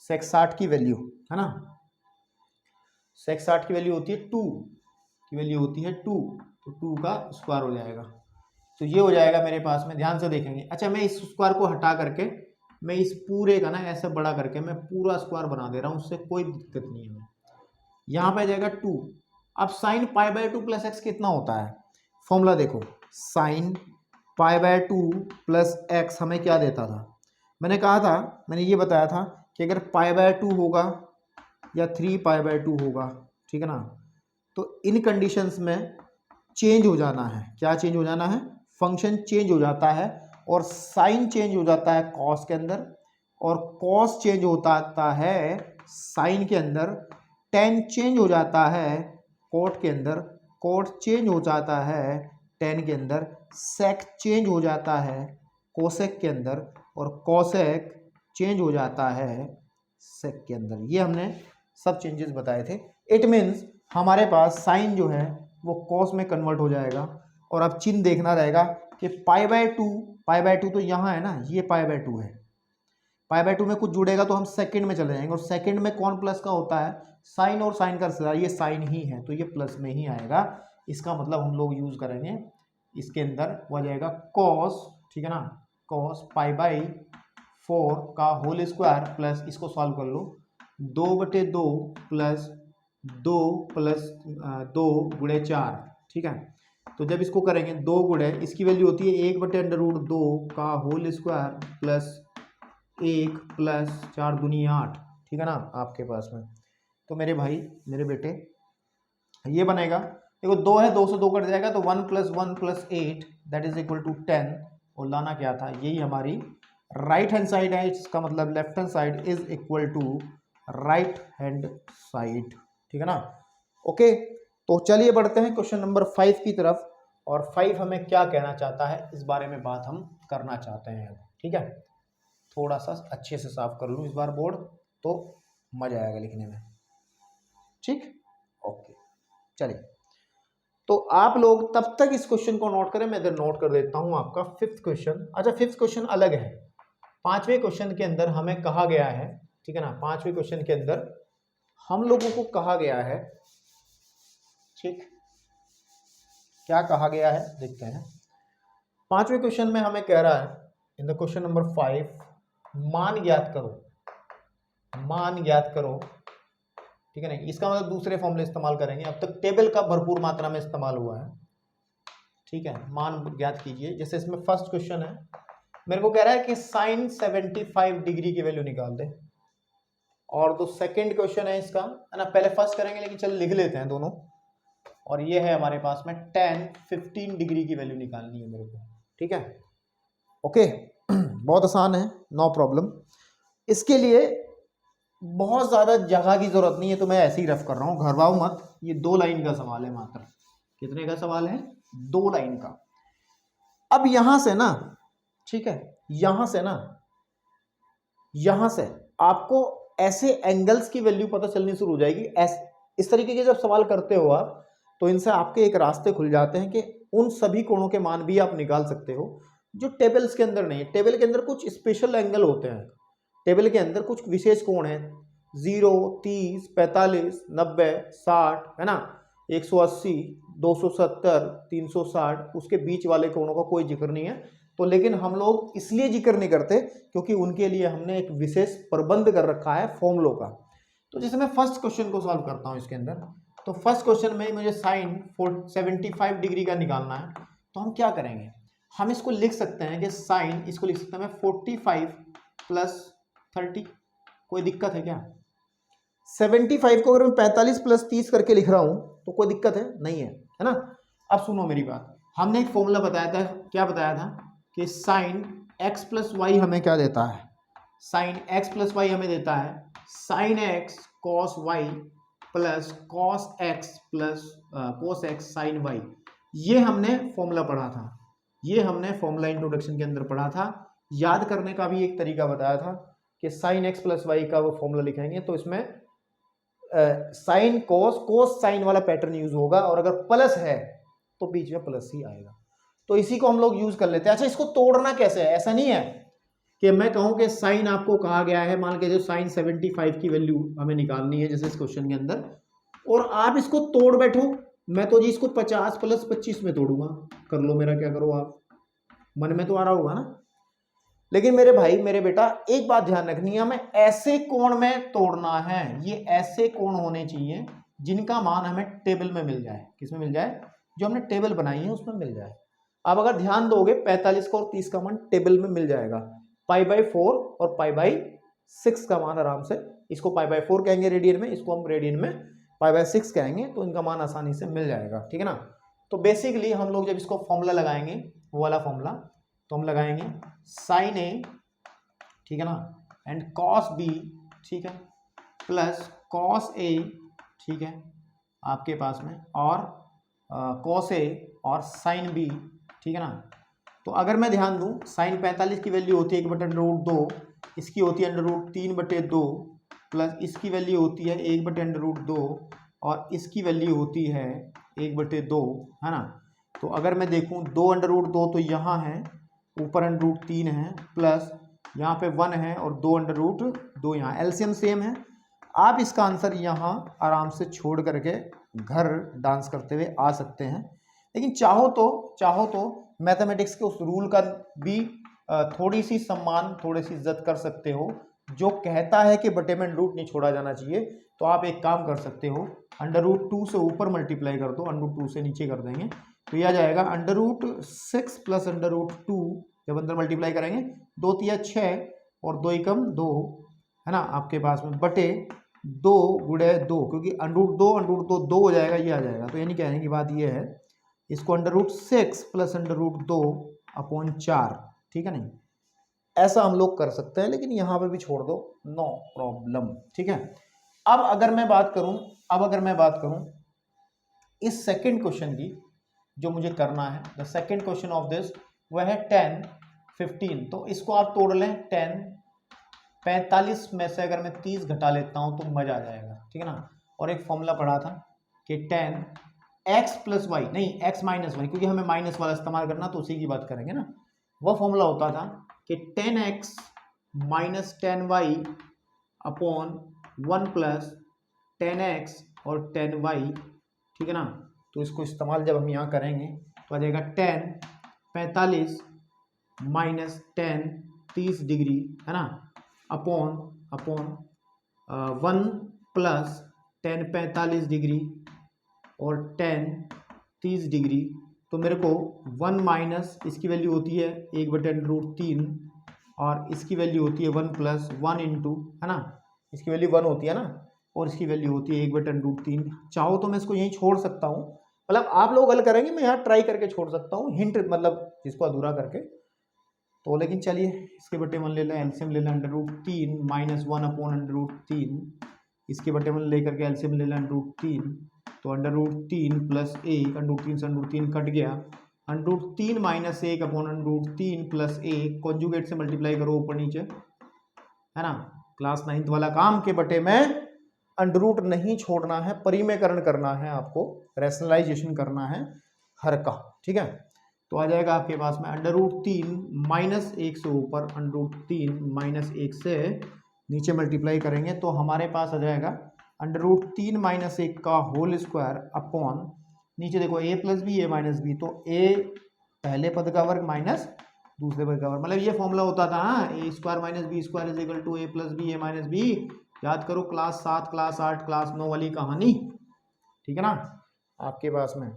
सेक 60 की वैल्यू, है ना, सेक 60 की वैल्यू होती है 2 की वैल्यू होती है 2, तो 2 का स्क्वायर हो जाएगा। तो ये हो जाएगा मेरे पास में, ध्यान से देखेंगे। अच्छा, मैं इस स्क्वायर को हटा करके मैं इस पूरे का ना ऐसे बड़ा करके मैं पूरा स्क्वायर बना दे रहा हूँ, उससे कोई दिक्कत नहीं है। यहाँ पे आ जाएगा 2। अब sine pi by 2 plus x कितना होता है, फॉर्मूला देखो, sine pi by 2 plus x हमें क्या देता था, मैंने कहा था, मैंने ये बताया था कि अगर पाई बाय 2 होगा या 3 पाई बाय 2 होगा, ठीक है ना, तो इन कंडीशंस में चेंज हो जाना है। क्या चेंज हो जाना है, फंक्शन चेंज हो जाता है और साइन चेंज हो जाता है कॉस के अंदर, और कॉस चेंज होता है साइन के अंदर, टेन चेंज हो जाता है कोट के अंदर, कोट चेंज हो जाता है टेन के अंदर, सेक चेंज हो जाता है कोसेक के अंदर, और कोसेक चेंज हो जाता है सेक के अंदर। ये हमने सब चेंजेस बताए थे। इट मीन्स हमारे पास साइन जो है वो कॉस में कन्वर्ट हो जाएगा। और अब चिन्ह देखना रहेगा कि पाई बाय 2 तो यहाँ है ना, ये पाई बाय 2 है, पाई बाय 2 में कुछ जुड़ेगा तो हम सेकंड में चले जाएंगे, और सेकंड में कौन प्लस का होता है, साइन, और साइन का रिश्तेदार ये साइन ही है, तो ये प्लस में ही आएगा। इसका मतलब हम लोग यूज करेंगे इसके अंदर, वो आ जाएगा कॉस, ठीक है ना, कॉस पाई बाई 4 का होल स्क्वायर प्लस, इसको सॉल्व कर लो, 2/2 प्लस 2 गुणे 4, ठीक है। तो जब इसको करेंगे 2 गुणे, इसकी वैल्यू होती है 1/√2 का होल स्क्वायर प्लस 1 प्लस 4 दूनी 8, ठीक है ना, आपके पास में। तो मेरे भाई, मेरे बेटे, ये बनेगा, देखो 2 है, 2 से 2 कट जाएगा, तो 1 + 1 + 8 दैट इज इक्वल टू 10। और लाना क्या था, यही हमारी राइट हैंड साइड है, इसका मतलब left hand side is equal to right hand side, ठीक है ना। ओके, तो चलिए बढ़ते हैं क्वेश्चन नंबर 5 की तरफ। और 5 हमें क्या कहना चाहता है, इस बारे में बात हम करना चाहते हैं, ठीक है। थोड़ा सा अच्छे से साफ कर लूँ इस बार बोर्ड, तो मजा आएगा लिखने में, ठीक। ओके, चलिए, तो आप लोग तब तक इस क्वेश्चन को नोट करें, मैं इधर नोट कर देता हूं आपका 5th क्वेश्चन। अच्छा, 5th क्वेश्चन अलग है। 5वें क्वेश्चन के अंदर हमें कहा गया है, ठीक है ना, 5वें क्वेश्चन के अंदर हम लोगों को कहा गया है, ठीक, क्या कहा गया है देखते हैं। 5वें क्वेश्चन में हमें कह रहा है, इन द क्वेश्चन नंबर 5, मान ज्ञात करो, मान ज्ञात करो, ठीक है ना। इसका मतलब दूसरे फॉर्मूले इस्तेमाल करेंगे, अब तक टेबल का भरपूर मात्रा में इस्तेमाल हुआ है, ठीक है। मान ज्ञात कीजिए, जैसे इसमें फर्स्ट क्वेश्चन है, मेरे को कह रहा है कि साइन 75 डिग्री की वैल्यू निकाल दे। और तो सेकंड क्वेश्चन है इसका, है ना, पहले फर्स्ट करेंगे लेकिन चल लिख लेते हैं दोनों। और ये है हमारे पास में 15 डिग्री की वैल्यू निकालनी है मेरे को, ठीक है। ओके, बहुत आसान है, नो प्रॉब्लम। इसके लिए बहुत ज़्यादा जगह की जरूरत नहीं है, तो मैं ऐसे ही रफ कर रहा हूँ, घरवाओ मत। ये 2 लाइन का सवाल है मात्र। कितने का सवाल है, 2 लाइन का। अब यहां से ना, ठीक है, यहां से ना, यहां से आपको ऐसे एंगल्स की वैल्यू पता चलनी शुरू हो जाएगी। इस तरीके के जब सवाल करते हो आप, तो इनसे आपके एक रास्ते खुल जाते हैं कि उन सभी कोणों के मान भी आप निकाल सकते हो जो टेबल्स के अंदर नहीं है। टेबल के अंदर कुछ स्पेशल एंगल होते हैं, टेबल के अंदर कुछ विशेष कोण है, 0, 30, 45, 90, 60, है ना, 180, 270, 360, उसके बीच वाले कोणों का कोई जिक्र नहीं है। तो लेकिन हम लोग इसलिए जिक्र नहीं करते क्योंकि उनके लिए हमने एक विशेष प्रबंध कर रखा है फॉर्मूलों का। तो जैसे मैं फर्स्ट क्वेश्चन को सॉल्व करता हूँ इसके अंदर, तो फर्स्ट क्वेश्चन में मुझे साइन 75 डिग्री का निकालना है। तो हम क्या करेंगे, हम इसको लिख सकते हैं कि साइन, इसको लिख सकते हैं मैं 45 + 30, कोई दिक्कत है क्या। 75 को अगर मैं 45 + 30 करके लिख रहा हूं तो कोई दिक्कत है नहीं है, है ना। अब सुनो मेरी बात, हमने एक फॉर्मूला बताया था, क्या बताया था कि साइन x + y हमें क्या देता है, साइन x + y हमें देता है sine x cos y plus cos x plus cos x sin y। ये हमने फॉर्मूला पढ़ा था, ये हमने फॉर्मूला इंट्रोडक्शन के अंदर पढ़ा था। याद करने का भी एक तरीका बताया था कि साइन x + y का वो फॉर्मूला लिखेंगे तो इसमें साइन कोस, कोस साइन वाला पैटर्न यूज होगा, और अगर प्लस है तो बीच में प्लस ही आएगा। तो इसी को हम लोग यूज कर लेते हैं। अच्छा, इसको तोड़ना कैसे है? ऐसा नहीं है कि मैं कहूं कि साइन आपको कहा गया है, मान के जो साइन 75 की वैल्यू हमें निकालनी है जैसे इस क्वेश्चन के अंदर, और आप इसको तोड़ बैठो। मैं तो जी इसको 50 + 25 में तोड़ूंगा, कर लो मेरा क्या करो आप, मन में तो आ रहा होगा ना। लेकिन मेरे भाई मेरे बेटा एक बात ध्यान रखनी है, हमें ऐसे कोण में तोड़ना है। ये ऐसे कोण होने चाहिए जिनका मान हमें टेबल में मिल जाए। किसमें मिल जाए? जो हमने टेबल बनाई है उसमें मिल जाए। अब अगर ध्यान दोगे 45 का और 30 का मान टेबल में मिल जाएगा। π/4 और π/6 का मान आराम से, इसको π/4 कहेंगे रेडियन में, इसको हम रेडियन में π/6 कहेंगे, तो इनका मान आसानी से मिल जाएगा। ठीक है ना। तो बेसिकली हम लोग जब इसको फॉर्मूला लगाएंगे, वो वाला फॉर्मूला, तो हम लगाएंगे साइन ए, ठीक है ना, एंड कॉस बी, ठीक है, प्लस कॉस ए, ठीक है, आपके पास में, और कॉस ए और साइन बी, ठीक है ना। तो अगर मैं ध्यान दूं, साइन 45 की वैल्यू होती है 1/√2, इसकी होती है √3/2, प्लस इसकी वैल्यू होती है 1/√2, और इसकी वैल्यू होती है 1/2, है ना। तो अगर मैं देखूं 2/√2 तो यहाँ है, ऊपर √3 है, प्लस यहाँ पे 1 है और 2/√2 यहाँ, एलसीएम सेम है। आप इसका आंसर यहाँ आराम से छोड़ करके घर डांस करते हुए आ सकते हैं। लेकिन चाहो तो मैथमेटिक्स के उस रूल का भी थोड़ी सी सम्मान, थोड़ी सी इज्जत कर सकते हो, जो कहता है कि बटे में रूट नहीं छोड़ा जाना चाहिए। तो आप एक काम कर सकते हो, √2 से ऊपर मल्टीप्लाई कर दो, √2 से नीचे कर देंगे, तो यह आ जाएगा √6 प्लस √2, जब अंदर मल्टीप्लाई करेंगे 2 × 6 और 2 × 2, है ना, आपके पास में बटे 2 × 2, क्योंकि √2 2 हो जाएगा, ये आ जाएगा। तो यानी कहने की बात ये है, इसको √6 प्लस √2/4, ठीक है नहीं, ऐसा हम लोग कर सकते हैं। लेकिन यहाँ पे भी छोड़ दो, नो प्रॉब्लम, ठीक है। अब अगर मैं बात करूं इस सेकंड क्वेश्चन की, जो मुझे करना है, the second question of this, वह है 10, 15। तो इसको आप तोड़ लें, 10, 45 में से अगर मैं 30 घटा लेता हूं तो मजा आ जाएगा, ठीक है ना। और एक फॉर्मूला पढ़ा था कि 10x + y, नहीं x - y, क्योंकि हमें माइनस वाला इस्तेमाल करना, तो उसी की बात करेंगे ना। वह फॉर्मूला होता था कि 10x - 10y अपॉन 1 + 10x और 10y, ठीक है ना। तो इसको इस्तेमाल जब हम यहाँ करेंगे तो आ जाएगा 10, 45 - 10, 30 डिग्री, है ना, अपॉन 1 + 10, 45 डिग्री और 10, 30 डिग्री। तो मेरे को 1 माइनस इसकी वैल्यू होती है 1/√3, और इसकी वैल्यू होती है 1 + 1 इंटू, है ना, इसकी वैल्यू 1 होती है ना, और इसकी वैल्यू होती है 1/√3। चाहो तो मैं इसको यहीं छोड़ सकता हूँ, मतलब आप लोग हल करेंगे, मैं यहाँ ट्राई करके छोड़ सकता हूँ, हिंट मतलब जिसको अधूरा करके। तो लेकिन चलिए इसके बटे मन ले लें, एलसीएम ले लें, √3 - 1/√3, इसके बटे मन लेकर के एलसीएम ले लें √3, तो √3 + 1, √3 से √3 कट गया, √3 - 1/√3 + 1, कॉन्जुगेट से मल्टीप्लाई करो ऊपर नीचे, है ना। क्लास 9th वाला काम के बटे में अंडरूट नहीं छोड़ना है, परिमेयकरण करना है, आपको रैशनलाइजेशन करना है हर का, ठीक है। तो आ जाएगा आपके पास में √3 - 1 से ऊपर, √3 - 1 से नीचे मल्टीप्लाई करेंगे, तो हमारे पास आ जाएगा √3 - 1 का होल स्क्वायर अपॉन, नीचे देखो a + b, a - b, तो a पहले पद का वर्ग माइनस दूसरे पद का वर्ग, मतलब ये फॉर्मूला होता था, a² - b² = a + b, a - b। याद करो क्लास 7, क्लास 8, क्लास 9 वाली कहानी, ठीक है ना, आपके पास में।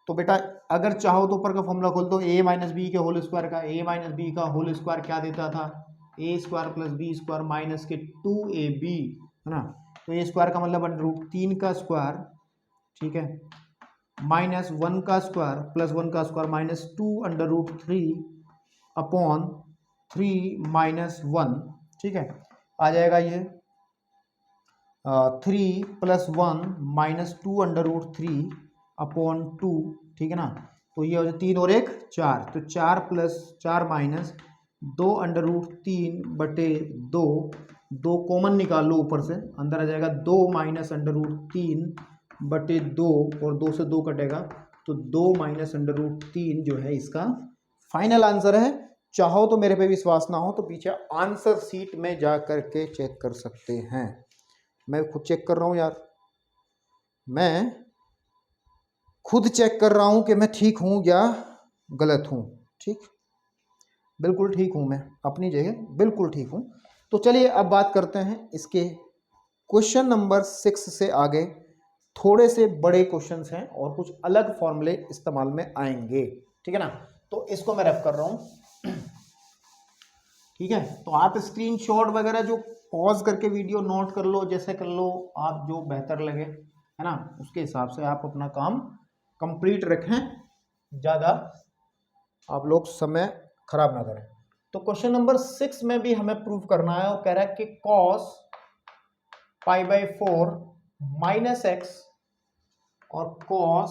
तो बेटा अगर चाहो तो ऊपर का फॉर्मूला खोल दो, a - b के होल स्क्वायर का, a - b का होल स्क्वायर क्या देता था, a² + b² माइनस के 2ab, है ना। तो a² का मतलब √3 का स्क्वायर, ठीक है, -1 का स्क्वायर प्लस 1 का स्क्वायर -2√3 अपॉन 3 - 1, ठीक है, आ जाएगा ये 3 + 1 -2√3 अपॉन 2, ठीक है ना। तो ये हो जाए 3 और 1 4, तो 4 + 4 - 2√3/2 2 कॉमन निकाल लो, ऊपर से अंदर आ जाएगा 2 माइनस अंडर रूट 3 बटे 2, और 2 से 2 कटेगा तो 2 माइनस अंडर रूट 3 जो है इसका फाइनल आंसर है। चाहो तो मेरे पे विश्वास ना हो तो पीछे आंसर सीट में जा करके चेक कर सकते हैं। मैं खुद चेक कर रहा हूँ यार, मैं खुद चेक कर रहा हूँ कि मैं ठीक हूँ या गलत हूँ। ठीक, बिल्कुल ठीक हूँ, मैं अपनी जगह बिल्कुल ठीक हूँ। तो चलिए अब बात करते हैं इसके क्वेश्चन नंबर 6 से आगे। थोड़े से बड़े क्वेश्चंस हैं और कुछ अलग फॉर्मूले इस्तेमाल में आएंगे, ठीक है ना। तो इसको मैं रेफ कर रहा हूँ, ठीक है। तो आप स्क्रीनशॉट वगैरह जो पॉज करके वीडियो नोट कर लो, जैसे कर लो आप, जो बेहतर लगे, है ना, उसके हिसाब से आप अपना काम कंप्लीट रखें, ज़्यादा आप लोग समय खराब ना करें। तो क्वेश्चन नंबर 6 में भी हमें प्रूव करना है, और कह रहा है कि cos π/4 माइनस एक्स और cos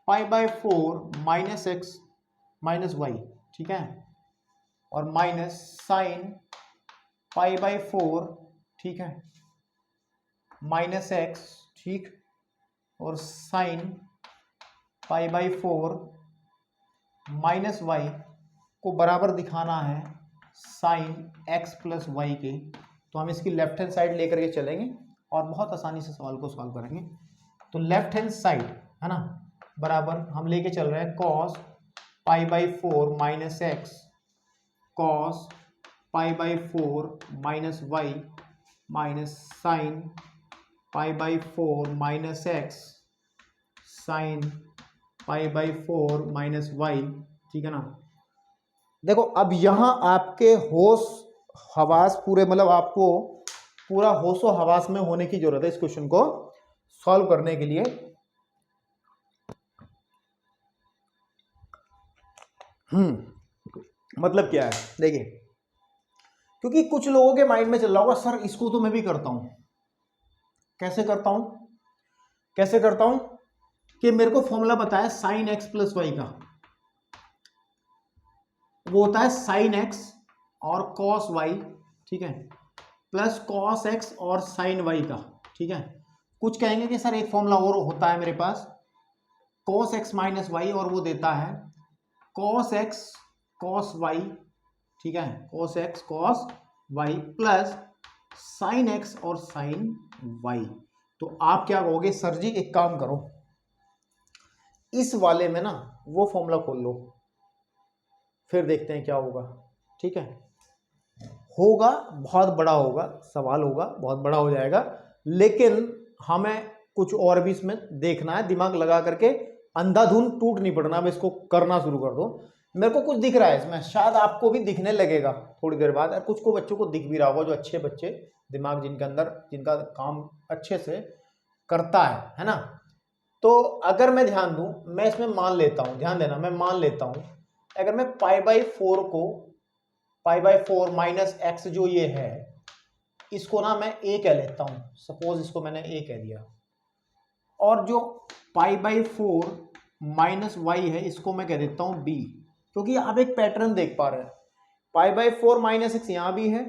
π/4 minus x minus y, ठीक है, और माइनस साइन π/4, ठीक है, माइनस एक्स, ठीक, और साइन π/4 माइनस वाई को बराबर दिखाना है साइन एक्स प्लस वाई के। तो हम इसकी लेफ्ट हैंड साइड लेकर के चलेंगे और बहुत आसानी से सवाल को सॉल्व करेंगे। तो लेफ्ट हैंड साइड है ना, बराबर हम लेके चल रहे हैं cos π/4 minus x cos π/4 minus y minus sine π/4 minus x sine π/4 minus y, ठीक है ना। देखो अब यहां आपके होश हवास पूरे, मतलब आपको पूरा होशो हवास में होने की जरूरत है इस क्वेश्चन को सॉल्व करने के लिए। मतलब क्या है देखिए, क्योंकि कुछ लोगों के माइंड में चल रहा होगा सर इसको तो मैं भी करता हूं। कैसे करता हूं, कैसे करता हूं कि मेरे को फॉर्मूला बताया साइन एक्स प्लस वाई का, वो होता है साइन एक्स और कॉस वाई, ठीक है, प्लस कॉस एक्स और साइन वाई का, ठीक है। कुछ कहेंगे कि सर एक फॉर्मूला और होता है मेरे पास कॉस एक्स माइनस वाई, और वो देता है कॉस एक्स कॉस वाई, ठीक है, cos x cos y plus sine x और साइन वाई। तो आप क्या कहोगे, सर जी एक काम करो, इस वाले में ना वो फॉर्मूला खोल लो, फिर देखते हैं क्या होगा, ठीक है। होगा बहुत बड़ा होगा, सवाल होगा बहुत बड़ा हो जाएगा, लेकिन हमें कुछ और भी इसमें देखना है, दिमाग लगा करके अंधाधुंध टूट नहीं पड़ना। अब इसको करना शुरू कर दो। मेरे को कुछ दिख रहा है इसमें, शायद आपको भी दिखने लगेगा थोड़ी देर बाद, और कुछ को बच्चों को दिख भी रहा होगा, जो अच्छे बच्चे दिमाग जिनके अंदर, जिनका काम अच्छे से करता है ना। तो अगर मैं ध्यान दूं, मैं इसमें मान लेता हूं, ध्यान देना, मैं मान लेता हूं अगर मैं π/4 को π/4 माइनस एक्स जो ये है, इसको ना मैं a कह लेता हूं, सपोज इसको मैंने a कह दिया, और जो π/4 माइनस वाई है इसको मैं कह देता हूं b, क्योंकि आप एक पैटर्न देख पा रहे हैं, π/4 माइनस एक्स यहां भी है,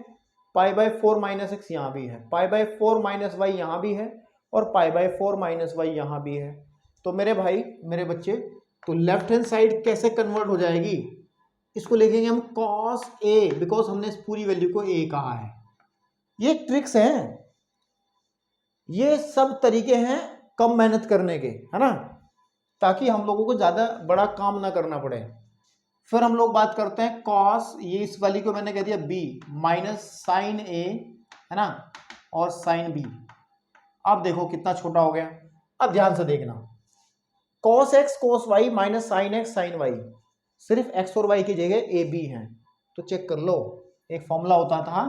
π/4 माइनस एक्स यहां भी है, π/4 माइनस वाई यहां भी है, और π/4 माइनस वाई यहां भी है। तो मेरे भाई मेरे बच्चे, तो लेफ्ट हैंड साइड कैसे कन्वर्ट हो जाएगी, इसको लिखेंगे हम cos a, बिकॉज हमने इस पूरी वैल्यू को a कहा है। ये ट्रिक्स हैं, ये सब तरीके हैं कम मेहनत करने के, है ना, ताकि हम लोगों को ज्यादा बड़ा काम ना करना पड़े। फिर हम लोग बात करते हैं cos, ये इस वाली को मैंने कह दिया b माइनस साइन a, है ना, और साइन b। अब देखो कितना छोटा हो गया। अब ध्यान से देखना, cos x cos y minus sine x sine y, सिर्फ x और y की जगह a b है। तो चेक कर लो, एक फॉर्मूला होता था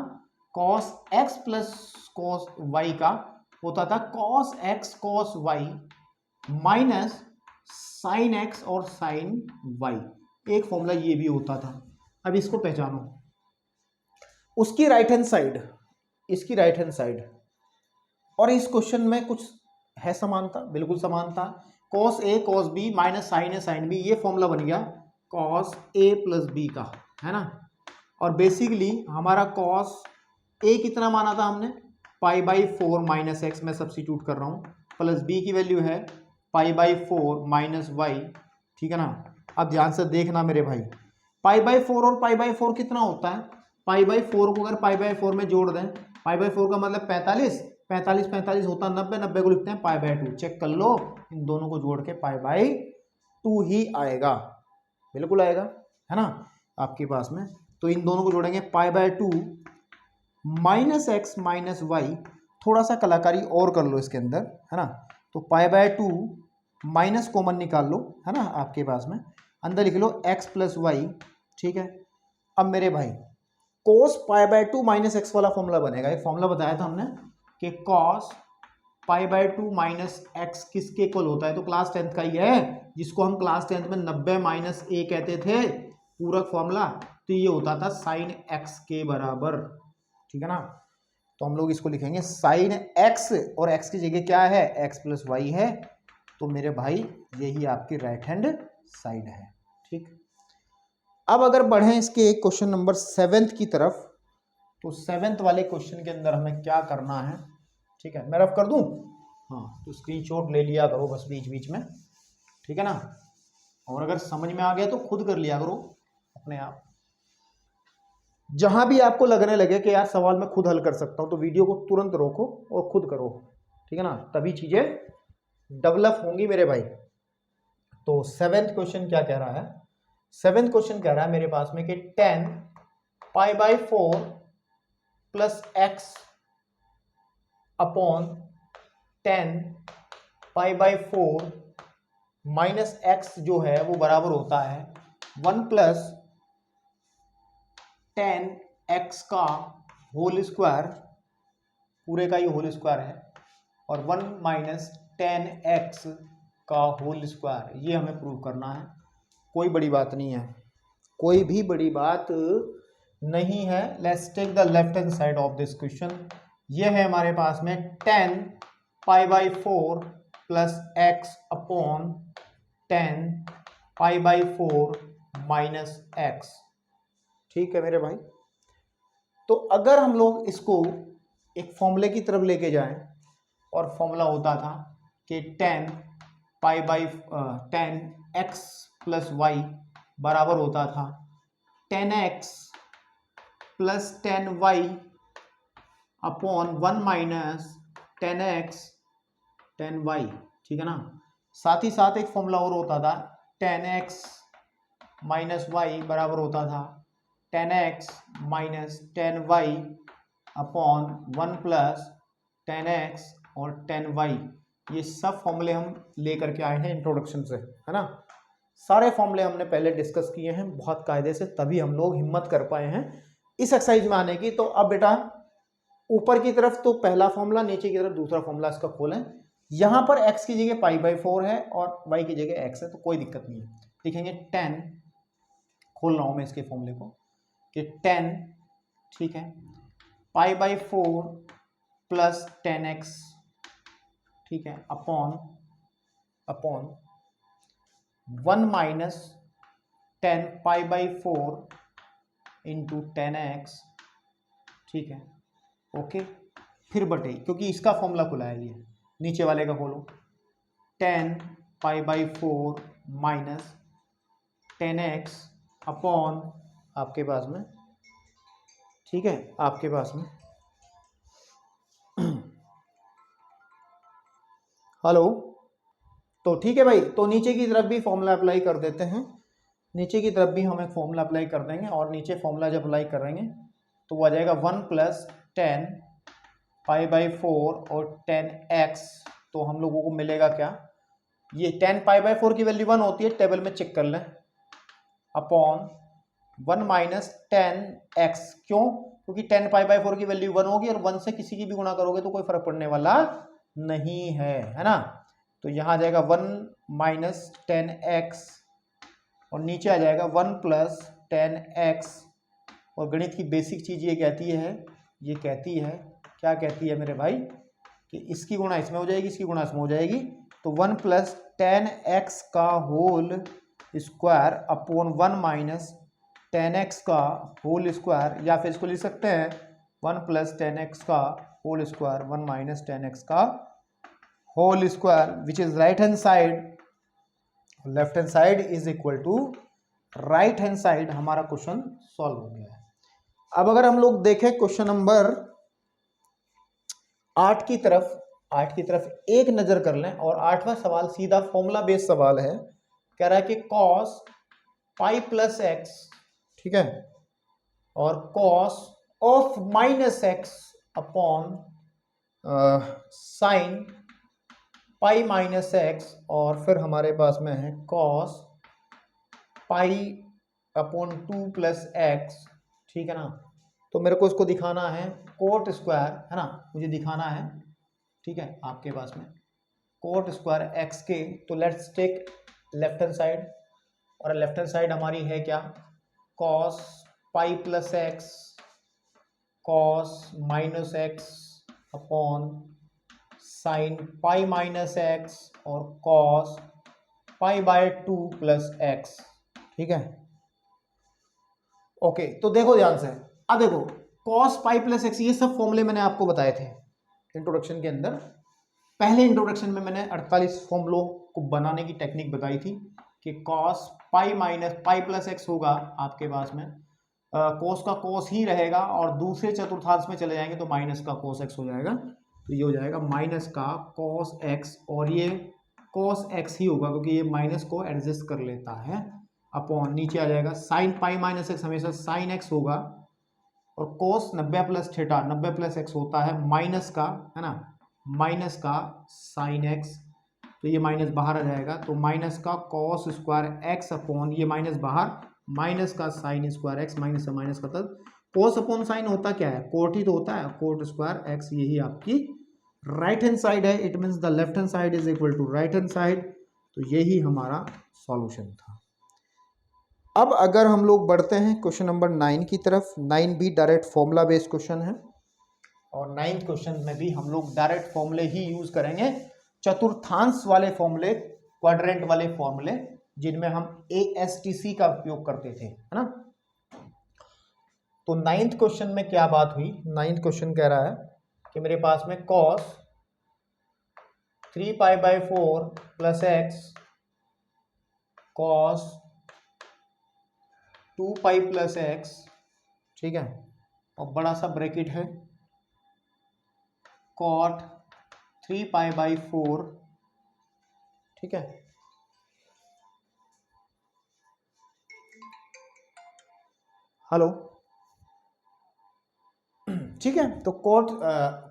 cos x plus cos y का, होता था cos x cos y minus sine x और साइन y, एक फॉर्मूला ये भी होता था। अब इसको पहचानो, उसकी राइट हैंड साइड, इसकी राइट हैंड साइड, और इस क्वेश्चन में कुछ है समानता, बिल्कुल समानता। cos a cos b minus sine a sine b, ये फॉर्मूला बन गया cos a प्लस b का, है ना। और बेसिकली हमारा cos ए कितना माना था हमने, पाई बाई 4 माइनस एक्स, मैं सब्स्टिट्यूट कर रहा हूँ, प्लस बी की वैल्यू है पाई बाई 4 माइनस वाई, ठीक है ना। अब ध्यान से देखना मेरे भाई, पाई बाई 4 और पाई बाई 4 कितना होता है, पाई बाई 4 को अगर पाई बाई 4 में जोड़ दें, पाई बाई 4 का मतलब 45, 45 45 होता है 90, 90 को लिखते हैं पाई बाई 2, चेक कर लो, इन दोनों को जोड़ के पाई बाई 2 ही आएगा, बिल्कुल आएगा, है ना आपके पास में। तो इन दोनों को जोड़ेंगे, pi by 2 minus x minus y, थोड़ा सा कलाकारी और कर लो इसके अंदर, है ना। तो पाई बाई 2 माइनस कॉमन निकाल लो, है ना आपके पास में, अंदर लिख लो एक्स प्लस वाई, ठीक है। अब मेरे भाई कोस पाई बाई 2 माइनस एक्स वाला फॉर्मूला बनेगा, एक फॉर्मूला बताया था हमने कि cos pi by 2 minus x किसके इक्वल होता है, तो क्लास 10th का ही है, जिसको हम क्लास 10th में 90 माइनस ए कहते थे, पूरक फॉर्मूला, तो ये होता था साइन एक्स के बराबर, ठीक है ना। तो हम लोग इसको लिखेंगे साइन एक्स, और एक्स की जगह क्या है, एक्स प्लस वाई है, तो मेरे भाई यही आपकी राइट हैंड साइड है, ठीक। अब अगर बढ़ें इसके क्वेश्चन नंबर 7th की तरफ, तो 7th वाले क्वेश्चन के अंदर हमें क्या करना है, ठीक है, मैं रफ कर दूं, हाँ तो स्क्रीनशॉट ले लिया करो बस बीच बीच में, ठीक है ना, और अगर समझ में आ गया तो खुद कर लिया करो अपने आप, जहां भी आपको लगने लगे कि यार सवाल मैं खुद हल कर सकता हूं, तो वीडियो को तुरंत रोको और खुद करो, ठीक है ना, तभी चीजें डेवलप होंगी मेरे भाई। तो 7th क्वेश्चन क्या कह रहा है, 7th क्वेश्चन कह रहा है मेरे पास में कि 10 pi by 4 plus x upon 10 pi by 4 minus x जो है वो बराबर होता है 1 प्लस 10 एक्स का होल स्क्वायर, पूरे का ही होल स्क्वायर है, और 1 माइनस 10 एक्स का होल स्क्वायर, ये हमें प्रूव करना है। कोई बड़ी बात नहीं है, कोई भी बड़ी बात नहीं है। Let's take the left hand side of this question, ये है हमारे पास में 10 pi by 4 plus x upon 10 pi by 4 minus x, ठीक है मेरे भाई। तो अगर हम लोग इसको एक फॉर्मूले की तरफ लेके जाएं, और फॉर्मूला होता था कि 10 pi by 10 x plus y बराबर होता था 10x plus 10y upon 1 minus 10x 10y, ठीक है ना। साथ ही साथ एक फॉर्मूला और होता था 10x माइनस वाई बराबर होता था 10x minus 10y upon 1 plus 10x और 10y। ये सब फॉर्मूले हम लेकर के आए हैं इंट्रोडक्शन से, है ना। सारे फॉर्मूले हमने पहले डिस्कस किए हैं बहुत कायदे से, तभी हम लोग हिम्मत कर पाए हैं इस एक्सरसाइज में आने की। तो अब बेटा ऊपर की तरफ तो पहला फॉर्मूला, नीचे की तरफ दूसरा फॉर्मूला इसका खोलें। यहाँ पर x की जगह पाई बाई 4 है और y की जगह x है, तो कोई दिक्कत नहीं है। लिखेंगे 10, खोल रहा हूँ मैं इसके फॉर्मूले को, कि 10, ठीक है, पाई बाई 4 प्लस 10x, ठीक है, upon 1 minus 10 pi by 4 into 10x, ठीक है, ओके। फिर बटे, क्योंकि इसका फॉर्मूला खुला है, ये नीचे वाले का खोलो, 10 pi by 4 minus 10x upon आपके पास में, ठीक है, आपके पास में हेलो, तो ठीक है भाई। तो नीचे की तरफ भी फॉर्मूला अप्लाई कर देते हैं, नीचे की तरफ भी हम एक फॉर्मूला अप्लाई कर देंगे, और नीचे फॉर्मूला जब अप्लाई करेंगे तो वो आ जाएगा 1 प्लस 10 पाई बाई 4 और 10x, तो हम लोगों को मिलेगा क्या, ये 10 पाई बाई 4 की वैल्यू 1 होती है, टेबल में चेक कर लें, अपॉन 1 माइनस 10x, क्यों, क्योंकि 10 पाई बाई 4 की वैल्यू 1 होगी, और 1 से किसी की भी गुणा करोगे तो कोई फर्क पड़ने वाला नहीं है ना। तो यहाँ आ जाएगा 1 माइनस 10x, और नीचे आ जाएगा 1 प्लस 10x, और गणित की बेसिक चीज़ ये कहती है, ये कहती है, क्या कहती है मेरे भाई, कि इसकी गुणा इसमें हो जाएगी, इसकी गुणा इसमें हो जाएगी, तो 1 प्लस 10x का whole square upon 1 minus 10x का होल स्क्वायर, या फिर इसको लिख सकते हैं 1 प्लस 10x का होल स्क्वायर 1 माइनस 10x का whole square which is right hand side, left hand side is equal to right hand side. हमारा क्वेश्चन सॉल्व हो गया है। अब अगर हम लोग देखें क्वेश्चन नंबर 8 की तरफ एक नजर कर लें, और 8वां सवाल सीधा फॉर्मूला बेस्ड सवाल है। कह रहा है कि cos पाई प्लस एक्स, ठीक है, और cos of minus x upon sine pi minus x, और फिर हमारे पास में है cos pi upon 2 plus x, ठीक है ना। तो मेरे को इसको दिखाना है कोट स्क्वायर, है ना, मुझे दिखाना है, ठीक है, आपके पास में कोट स्क्वायर एक्स के। तो let's take left hand side, और लेफ्ट हैंड साइड हमारी है क्या, cos pi plus x cos minus x upon sine pi minus x और cos pi by 2 plus x, ठीक है। ओके, तो देखो ध्यान से, अब देखो cos पाई प्लस एक्स, ये सब फॉर्मूले मैंने आपको बताए थे इंट्रोडक्शन के अंदर। पहले इंट्रोडक्शन में मैंने 48 फॉर्मूलों को बनाने की टेक्निक बताई थी कि cos pi minus pi plus x होगा आपके पास में, cos का cos ही रहेगा, और दूसरे चतुर्थांश में चले जाएंगे तो माइनस का cos x हो जाएगा। तो ये हो जाएगा माइनस का cos x, और ये cos x ही होगा क्योंकि ये माइनस को एडजस्ट कर लेता है, अपॉन नीचे आ जाएगा साइन पाई माइनस एक्स, हमेशा साइन x होगा, और cos 90 plus theta 90 plus x होता है माइनस का, है ना, माइनस का साइन एक्स। तो ये माइनस बाहर आ जाएगा, तो माइनस का cos स्क्वायर एक्स अपॉन ये माइनस बाहर, माइनस का साइन स्क्वायर एक्स, माइनस से माइनस का तब cos अपॉन साइन होता क्या है, कोट ही तो होता है, कोट स्क्वायर एक्स। यही आपकी राइट हैंड साइड है, it means the left hand side is equal to right hand side. तो यही हमारा सॉल्यूशन था। अब अगर हम लोग बढ़ते हैं क्वेश्चन नंबर 9 की तरफ, 9 भी डायरेक्ट फॉर्मूला बेस्ड क्वेश्चन है, और 9th क्वेश्चन में भी हम लोग डायरेक्ट फॉर्मूले ही यूज करेंगे, चतुर्थांश वाले फॉर्मूले, क्वाड्रेंट वाले फॉर्मूले, जिनमें हम ASTC का उपयोग करते थे, है ना। तो 9th क्वेश्चन में क्या बात हुई, 9th क्वेश्चन कह रहा है कि मेरे पास में cos 3 pi by 4 plus x cos 2 pi plus x, ठीक है, और बड़ा सा ब्रैकेट है cot 3 पाई बाई 4, ठीक है। हेलो, ठीक है। तो कोट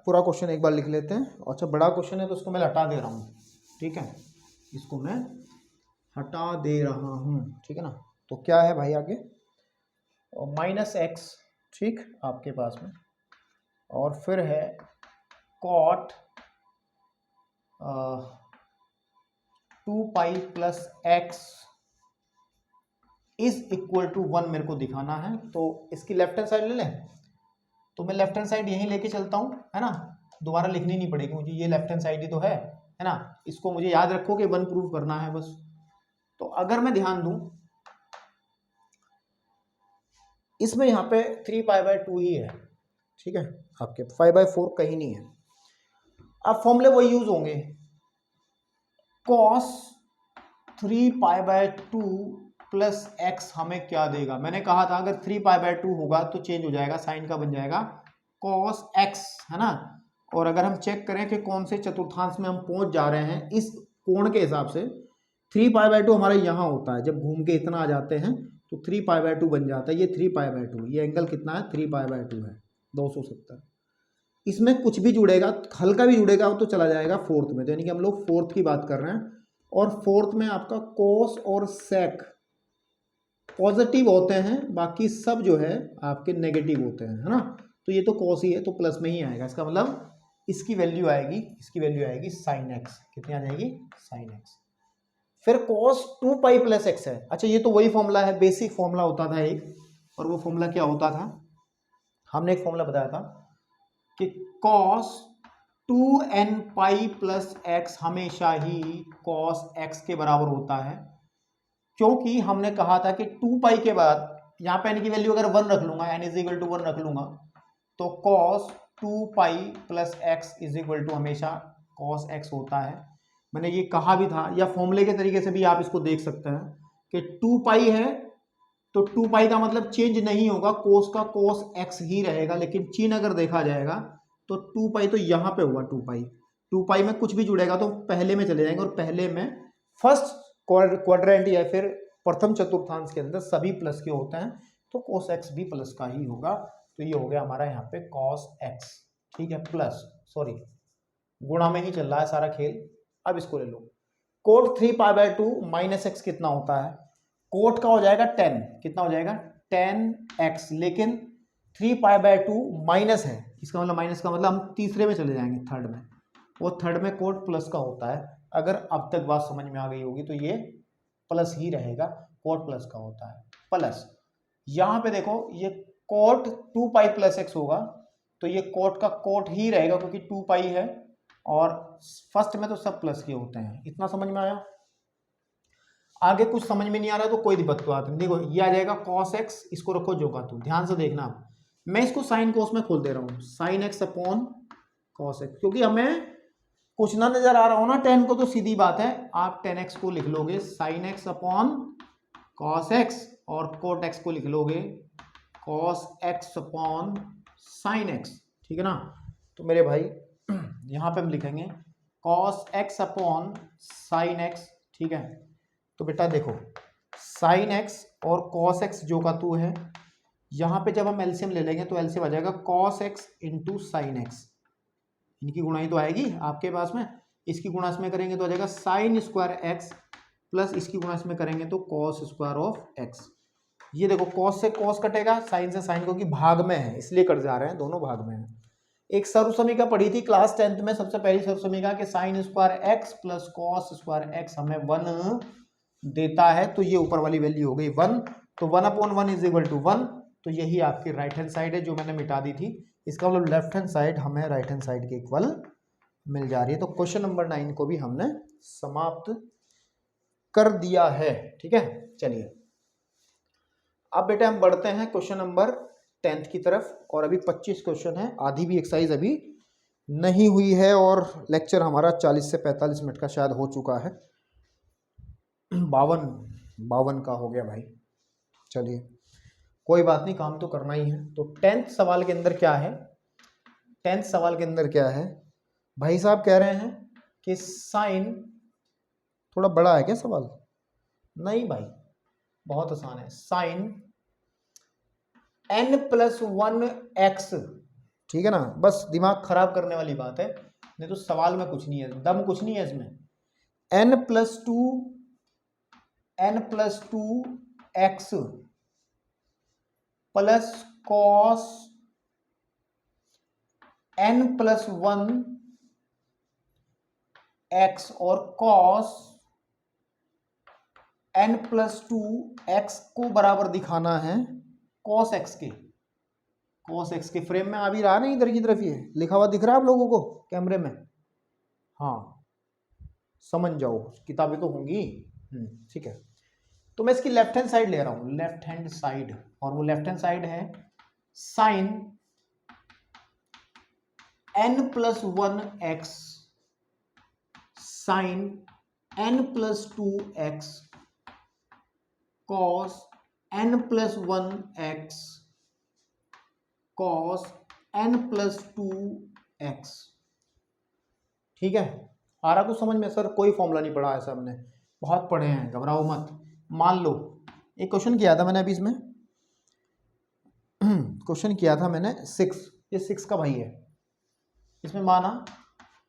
पूरा क्वेश्चन एक बार लिख लेते हैं। अच्छा, बड़ा क्वेश्चन है तो उसको मैं हटा दे रहा हूँ, ठीक है, इसको मैं हटा दे रहा हूँ, ठीक है ना। तो क्या है भाई आगे, माइनस एक्स, ठीक, आपके पास में, और फिर है cot 2 pi plus x is equal to 1 मेरे को दिखाना है। तो इसकी लेफ्ट हैंड साइड ले लें, तो मैं लेफ्ट हैंड साइड यहीं लेके चलता हूँ, है ना, दोबारा लिखनी नहीं पड़ेगी मुझे, ये लेफ्ट हैंड साइड ही तो है ना। इसको मुझे याद रखो कि 1 प्रूव करना है बस। तो अगर मैं ध्यान दूं, इसमें यहाँ पे 3 पाई बाय 2 ही है, ठीक है, आपके 5 बाय 4 कहीं नहीं है। अब फॉर्मूले वही यूज होंगे, cos 3 pi by 2 plus x हमें क्या देगा, मैंने कहा था अगर 3 पाई बाय 2 होगा तो चेंज हो जाएगा, साइन का बन जाएगा cos x, है ना। और अगर हम चेक करें कि कौन से चतुर्थांश में हम पहुंच जा रहे हैं इस कोण के हिसाब से, 3 पाई बाय 2 हमारा यहाँ होता है, जब घूम के इतना आ जाते हैं तो 3 पाई बाय 2 बन जाता है, ये 3 पाई बाय 2, ये एंगल कितना है, 3 पाई बाय 2 है, 270। इसमें कुछ भी जुड़ेगा, हल्का भी जुड़ेगा तो चला जाएगा फोर्थ में, तो यानी कि हम लोग फोर्थ की बात कर रहे हैं, और फोर्थ में आपका कोस और सेक पॉजिटिव होते हैं, बाकी सब जो है आपके नेगेटिव होते हैं, है ना। तो ये तो कॉस ही है तो प्लस में ही आएगा, इसका मतलब इसकी वैल्यू आएगी साइन एक्स, कितनी आ जाएगी, साइन एक्स। फिर cos 2 पाई प्लस एक्स है। अच्छा, ये तो वही फॉर्मूला है, बेसिक फॉर्मूला होता था एक, और वो फॉर्मूला क्या होता था, हमने एक फॉर्मूला बताया था कि cos 2n पाई प्लस एक्स हमेशा ही cos x के बराबर होता है, क्योंकि हमने कहा था कि 2 पाई के बाद यहाँ पे n की वैल्यू अगर 1 रख लूंगा, n इज इक्वल टू 1 रख लूंगा, तो cos 2 pi plus x is equal to हमेशा cos x होता है। मैंने ये कहा भी था, या फॉर्मूले के तरीके से भी आप इसको देख सकते हैं कि 2 पाई है तो 2 पाई का मतलब चेंज नहीं होगा, कोस का कोस x ही रहेगा, लेकिन चिन्ह अगर देखा जाएगा तो 2 पाई तो यहाँ पे हुआ 2 पाई में कुछ भी जुड़ेगा तो पहले में चले जाएंगे, और पहले में फर्स्ट क्वाड्रेंट या फिर प्रथम चतुर्थांश के अंदर सभी प्लस के होते हैं, तो कोस x भी प्लस का ही होगा। तो ये हो गया हमारा यहाँ पे cos x, ठीक है, प्लस सॉरी गुणा में ही चल रहा है सारा खेल। अब इसको ले लो, कोट 3 पाई/2 माइनस एक्स कितना होता है, कोट का हो जाएगा 10, कितना हो जाएगा 10x, लेकिन 3 पाई/2 माइनस है, इसका मतलब माइनस का मतलब हम तीसरे में चले जाएंगे, थर्ड में, वो थर्ड में कोट प्लस का होता है। अगर अब तक बात समझ में आ गई होगी तो ये प्लस ही रहेगा, कोट प्लस का होता है प्लस। यहाँ पे देखो ये कोट 2 पाई प्लस एक्स होगा, तो ये कोट का कोट ही रहेगा क्योंकि 2 पाई है, और फर्स्ट में तो सब प्लस के होते हैं। इतना समझ में आया? आगे कुछ समझ में नहीं आ रहा तो कोई दिक्कत तो आती नहीं। देखो ये आ जाएगा cos x, इसको रखो जो का तू, ध्यान से देखना। आप मैं इसको साइन कोस में खोल दे रहा हूँ, sine x upon cos x, क्योंकि हमें कुछ ना नजर आ रहा हो ना 10 को तो सीधी बात है आप 10x को लिख लोगे sine x upon cos x, और कोट x को लिख लोगे cos x upon sine x, ठीक है ना। तो मेरे भाई यहाँ पे हम लिखेंगे cos x upon sine x, ठीक है। तो बेटा देखो साइन x और cos x जो का तू है, यहाँ पे जब हम एलसीएम ले लेंगे तो एलसीएम आ जाएगा cos x into sine x, इनकी गुणाई तो आएगी आपके पास में, इसकी गुणा इसमें करेंगे तो आ जाएगा साइन स्क्वायर x प्लस इसकी गुणा इसमें करेंगे तो cos स्क्वायर ऑफ x। ये देखो cos से cos कटेगा, साइन से साइन, क्योंकि भाग में है इसलिए कट जा रहे हैं, दोनों भाग में है। एक सर्वसमीका पढ़ी थी क्लास 10th में, सबसे पहली सर्वसमीका के sine square x plus cos square x हमें 1 देता है, तो ये ऊपर वाली वैल्यू हो गई 1, तो 1/1 इज इक्वल टू 1, तो यही आपकी राइट हैंड साइड है जो मैंने मिटा दी थी। इसका मतलब लेफ्ट हैंड साइड हमें राइट हैंड साइड के इक्वल मिल जा रही है। तो क्वेश्चन नंबर 9 को भी हमने समाप्त कर दिया है, ठीक है। चलिए अब बेटे हम बढ़ते हैं क्वेश्चन नंबर 10th की तरफ, और अभी 25 क्वेश्चन है, आधी भी एक्सरसाइज अभी नहीं हुई है, और लेक्चर हमारा 40 से 45 मिनट का शायद हो चुका है, 52 का हो गया भाई। चलिए कोई बात नहीं, काम तो करना ही है। तो 10th सवाल के अंदर क्या है, 10th सवाल के अंदर क्या है भाई साहब, कह रहे हैं कि साइन, थोड़ा बड़ा है क्या सवाल? नहीं भाई बहुत आसान है, साइन n+1x, ठीक है ना। बस दिमाग खराब करने वाली बात है, नहीं तो सवाल में कुछ नहीं है, दम कुछ नहीं है इसमें। n+2x प्लस कॉस n+1x और कॉस n+2x को बराबर दिखाना है cos x के। cos x के फ्रेम में आ भी रहा है ना, इधर की तरफ ये लिखा हुआ दिख रहा है आप लोगों को कैमरे में? हाँ समझ जाओ, किताबें तो होंगी, ठीक है। तो मैं इसकी लेफ्ट हैंड साइड ले रहा हूं, लेफ्ट हैंड साइड, और वो लेफ्ट हैंड साइड है sine n+1x sine n+2x cos n+1x cos n+2x, ठीक है। आ रहा कुछ समझ में? सर कोई फॉर्मूला नहीं पढ़ा है सर, हमने बहुत पढ़े हैं, घबराओ मत। मान लो एक क्वेश्चन किया था मैंने अभी इसमें, क्वेश्चन किया था मैंने 6, ये 6 का भाई है। इसमें माना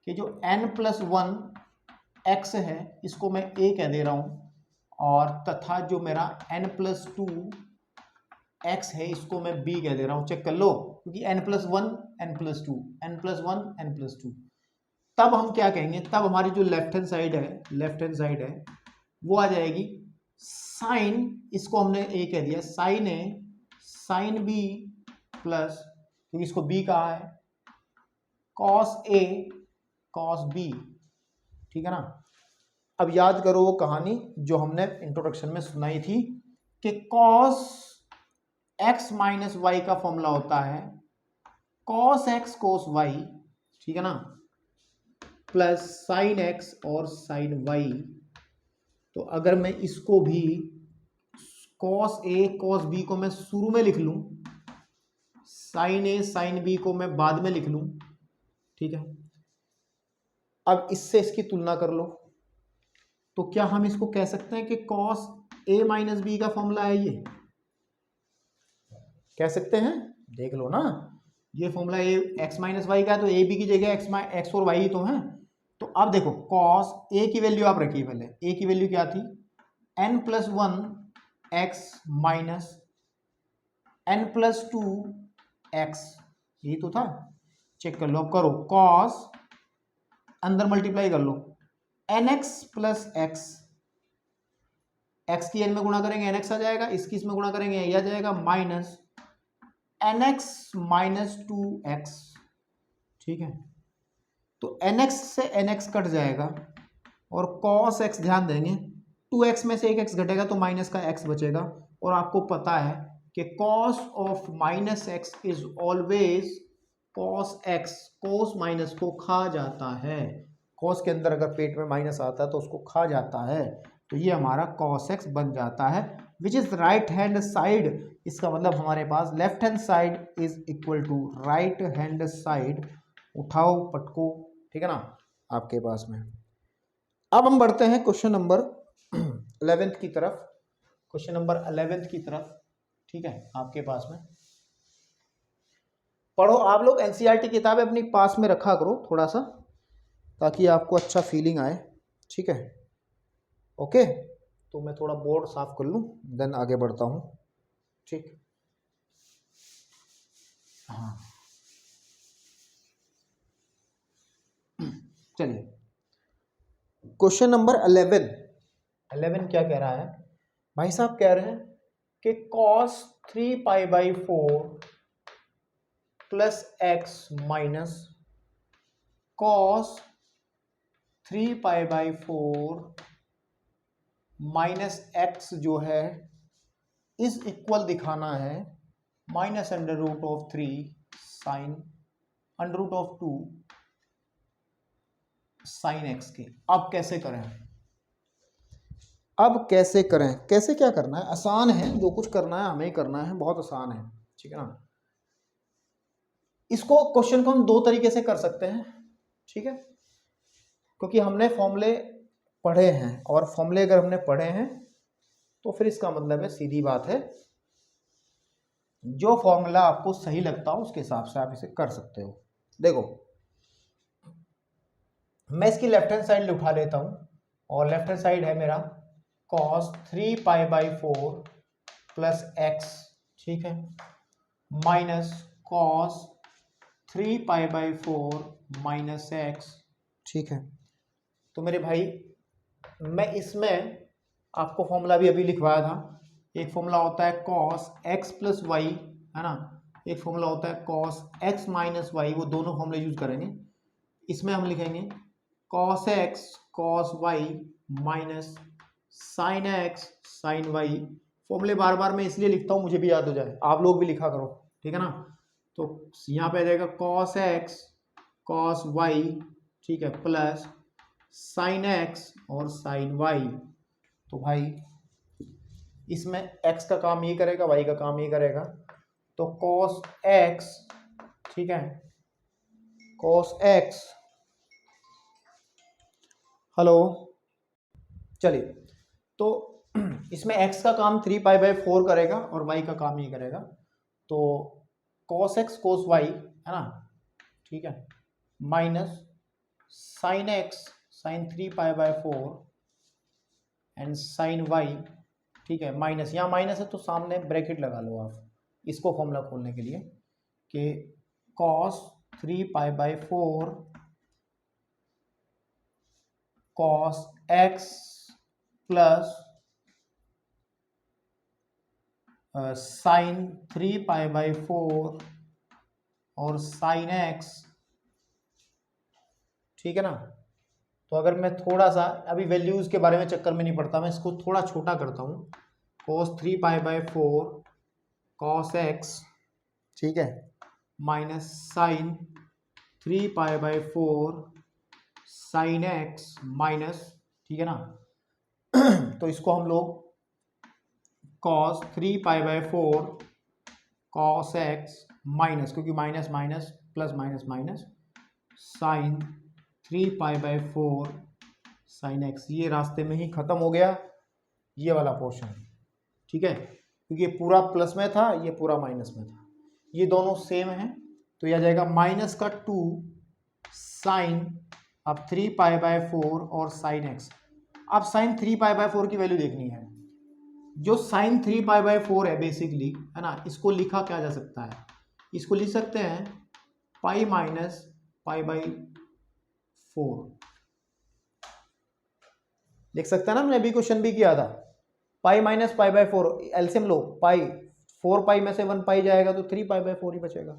कि जो n+1x है इसको मैं a कह दे रहा हूं, और तथा जो मेरा n+2x है इसको मैं b कह दे रहा हूं। चेक कर लो, क्योंकि n+1 n+2 n+1 n+2, तब हम क्या कहेंगे, तब हमारी जो लेफ्ट हैंड साइड है वो आ जाएगी साइन, इसको हमने a कह दिया, sine a sine b plus, क्योंकि इसको b कहा है, cos a cos b, ठीक है ना। अब याद करो वो कहानी जो हमने इंट्रोडक्शन में सुनाई थी कि cos x माइनस वाई का फॉर्मूला होता है कॉस एक्स कोस वाई, ठीक है ना, प्लस साइन एक्स और साइन वाई। तो अगर मैं इसको भी कॉस ए कॉस बी को मैं शुरू में लिख लूं, साइन ए साइन बी को मैं बाद में लिख लूं, ठीक है। अब इससे इसकी तुलना कर लो, तो क्या हम इसको कह सकते हैं कि कॉस ए माइनस बी का फॉर्मूला है ये? कह सकते हैं, देख लो ना, ये फॉर्मूला ए एक्स माइनस वाई का है, तो ए बी की जगह एक्स और वाई ही तो है। तो अब देखो कॉस ए की वैल्यू आप रखिए, पहले ए की वैल्यू क्या थी, n plus 1 x minus n plus 2 x, यही तो था। चेक कर लो, अब करो कॉस, अंदर मल्टीप्लाई कर लो, n x plus x, x की एन में गुणा करेंगे एन एक्स आ जाएगा, इसकी इसमें गुणा करेंगे ये आ जाएगा, minus N x minus 2x, ठीक है। तो एन एक्स से एन एक्स कट जाएगा और कॉस एक्स, ध्यान देंगे 2x में से एक x घटेगा तो माइनस का x बचेगा। और आपको पता है कि cos of minus x is always cos x, cos minus को खा जाता है। कॉस के अंदर अगर पेट में माइनस आता है तो उसको खा जाता है, तो ये हमारा कॉस एक्स बन जाता है, which is right hand side. इसका मतलब हमारे पास left hand side is equal to right hand side. उठाओ पटको, ठीक है ना, आपके पास में। अब हम बढ़ते हैं क्वेश्चन नंबर 11th की तरफ, क्वेश्चन नंबर 11th की तरफ, ठीक है, आपके पास में। पढ़ो आप लोग, एनसीईआरटी किताबें अपनी पास में रखा करो थोड़ा सा, ताकि आपको अच्छा फीलिंग आए, ठीक है। ओके, तो मैं थोड़ा बोर्ड साफ कर लूँ, देन आगे बढ़ता हूँ, ठीक। हाँ चलिए, क्वेश्चन नंबर 11 क्या कह रहा है भाई साहब, कह रहे हैं कि cos 3π/4 plus x minus cos 3π/4 minus x जो है इज इक्वल दिखाना है माइनस √3 साइन √2 साइन एक्स के। अब कैसे करें, अब कैसे करें, कैसे क्या करना है, आसान है, जो कुछ करना है हमें ही करना है, बहुत आसान है, ठीक है ना। इसको क्वेश्चन को हम दो तरीके से कर सकते हैं, ठीक है, क्योंकि हमने फॉर्मूले पढ़े हैं, और फॉर्मूले अगर हमने पढ़े हैं तो फिर इसका मतलब है, सीधी बात है, जो फॉर्मूला आपको सही लगता हो उसके हिसाब से आप इसे कर सकते हो। देखो मैं इसकी लेफ्ट हैंड साइड उठा लेता हूं, और लेफ्ट हैंड साइड है मेरा cos 3π/4 प्लस एक्स, ठीक है, माइनस cos 3π/4 माइनस एक्स, ठीक है। तो मेरे भाई मैं इसमें आपको फॉर्मूला भी अभी लिखवाया था, एक फॉर्मूला होता है cos x प्लस वाई, है ना, एक फॉर्मूला होता है cos x माइनस वाई, वो दोनों फॉर्मूले यूज करेंगे। इसमें हम लिखेंगे cos x cos y minus sine x sine y. फॉर्मूले बार बार मैं इसलिए लिखता हूँ मुझे भी याद हो जाए, आप लोग भी लिखा करो, ठीक है ना। तो यहाँ पे आ जाएगा cos x cos y, ठीक है, प्लस साइन एक्स और साइन वाई। तो भाई इसमें x का काम ये करेगा, y का काम ये करेगा, तो cos x, ठीक है, cos x, हेलो, चलिए, तो इसमें x का काम 3π/4 करेगा और y का काम ये करेगा, तो cos x cos y, है ना, ठीक है, minus sine x sine 3π/4 and sine y, ठीक है, माइनस, यहाँ माइनस है तो सामने ब्रैकेट लगा लो आप इसको फॉर्मूला खोलने के लिए, कि cos 3π/4 cos x plus sine 3π/4 और साइन x, ठीक है ना। तो अगर मैं थोड़ा सा अभी वैल्यूज के बारे में चक्कर में नहीं पड़ता, मैं इसको थोड़ा छोटा करता हूँ, cos 3π/4 cos x, ठीक है, minus sine 3π/4 sine x minus, ठीक है ना, तो इसको हम लोग cos 3π/4 cos x माइनस, क्योंकि minus minus plus minus minus sine 3π/4 sine x, ये रास्ते में ही खत्म हो गया ये वाला पोर्शन, ठीक है, क्योंकि ये पूरा प्लस में था, ये पूरा माइनस में था, ये दोनों सेम है, तो यह आ जाएगा माइनस का 2 साइन अब 3π/4 और साइन एक्स। अब साइन 3π/4 की वैल्यू देखनी है, जो साइन 3π/4 है बेसिकली, है ना, इसको लिखा क्या जा सकता है, इसको लिख सकते हैं पाई माइनस π/4 लिख सकते हैं ना, हमने अभी क्वेश्चन भी किया था, पाई माइनस π/4 एलसीएम लो, पाई 4 पाई में से 1 पाई जाएगा तो 3π/4 ही बचेगा,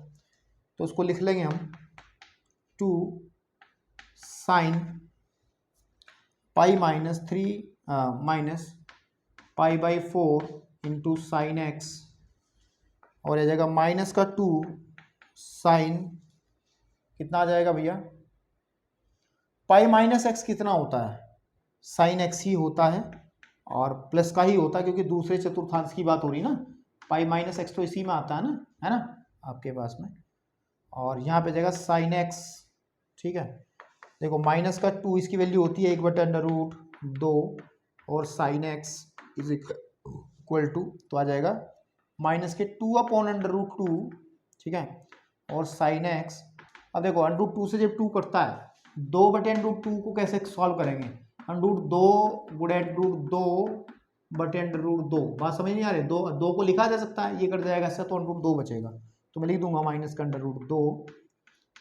तो उसको लिख लेंगे हम 2 sine pi minus 3 minus π/4 into sine x, और आ जाएगा माइनस का 2 साइन, कितना आ जाएगा भैया, पाई माइनस एक्स कितना होता है, साइन एक्स ही होता है, और प्लस का ही होता है क्योंकि दूसरे चतुर्थांश की बात हो रही है ना, पाई माइनस एक्स तो इसी में आता है ना आपके पास में, और यहाँ पे जाएगा साइन एक्स, ठीक है, देखो माइनस का 2 इसकी वैल्यू होती है 1/√2 और sine x is equal to, तो आ जाएगा माइनस के 2/√2, ठीक है, और साइन एक्स, अब देखो √2 से जब 2 कटता है, 2/√2 को कैसे सॉल्व करेंगे, √2 गुणा √2/√2, बात समझ नहीं आ रही, दो को लिखा जा सकता है, ये कट जाएगा इससे तो √2 बचेगा, तो मैं लिख दूंगा माइनस का √2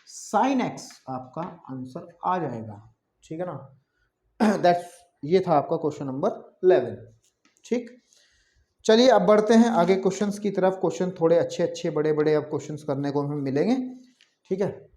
साइन एक्स, आपका आंसर आ जाएगा, ठीक है ना, दैट्स, ये था आपका क्वेश्चन नंबर 11, ठीक। चलिए अब बढ़ते हैं आगे क्वेश्चंस की तरफ, क्वेश्चन थोड़े अच्छे अच्छे बड़े बड़े अब क्वेश्चंस करने को हमें मिलेंगे, ठीक है।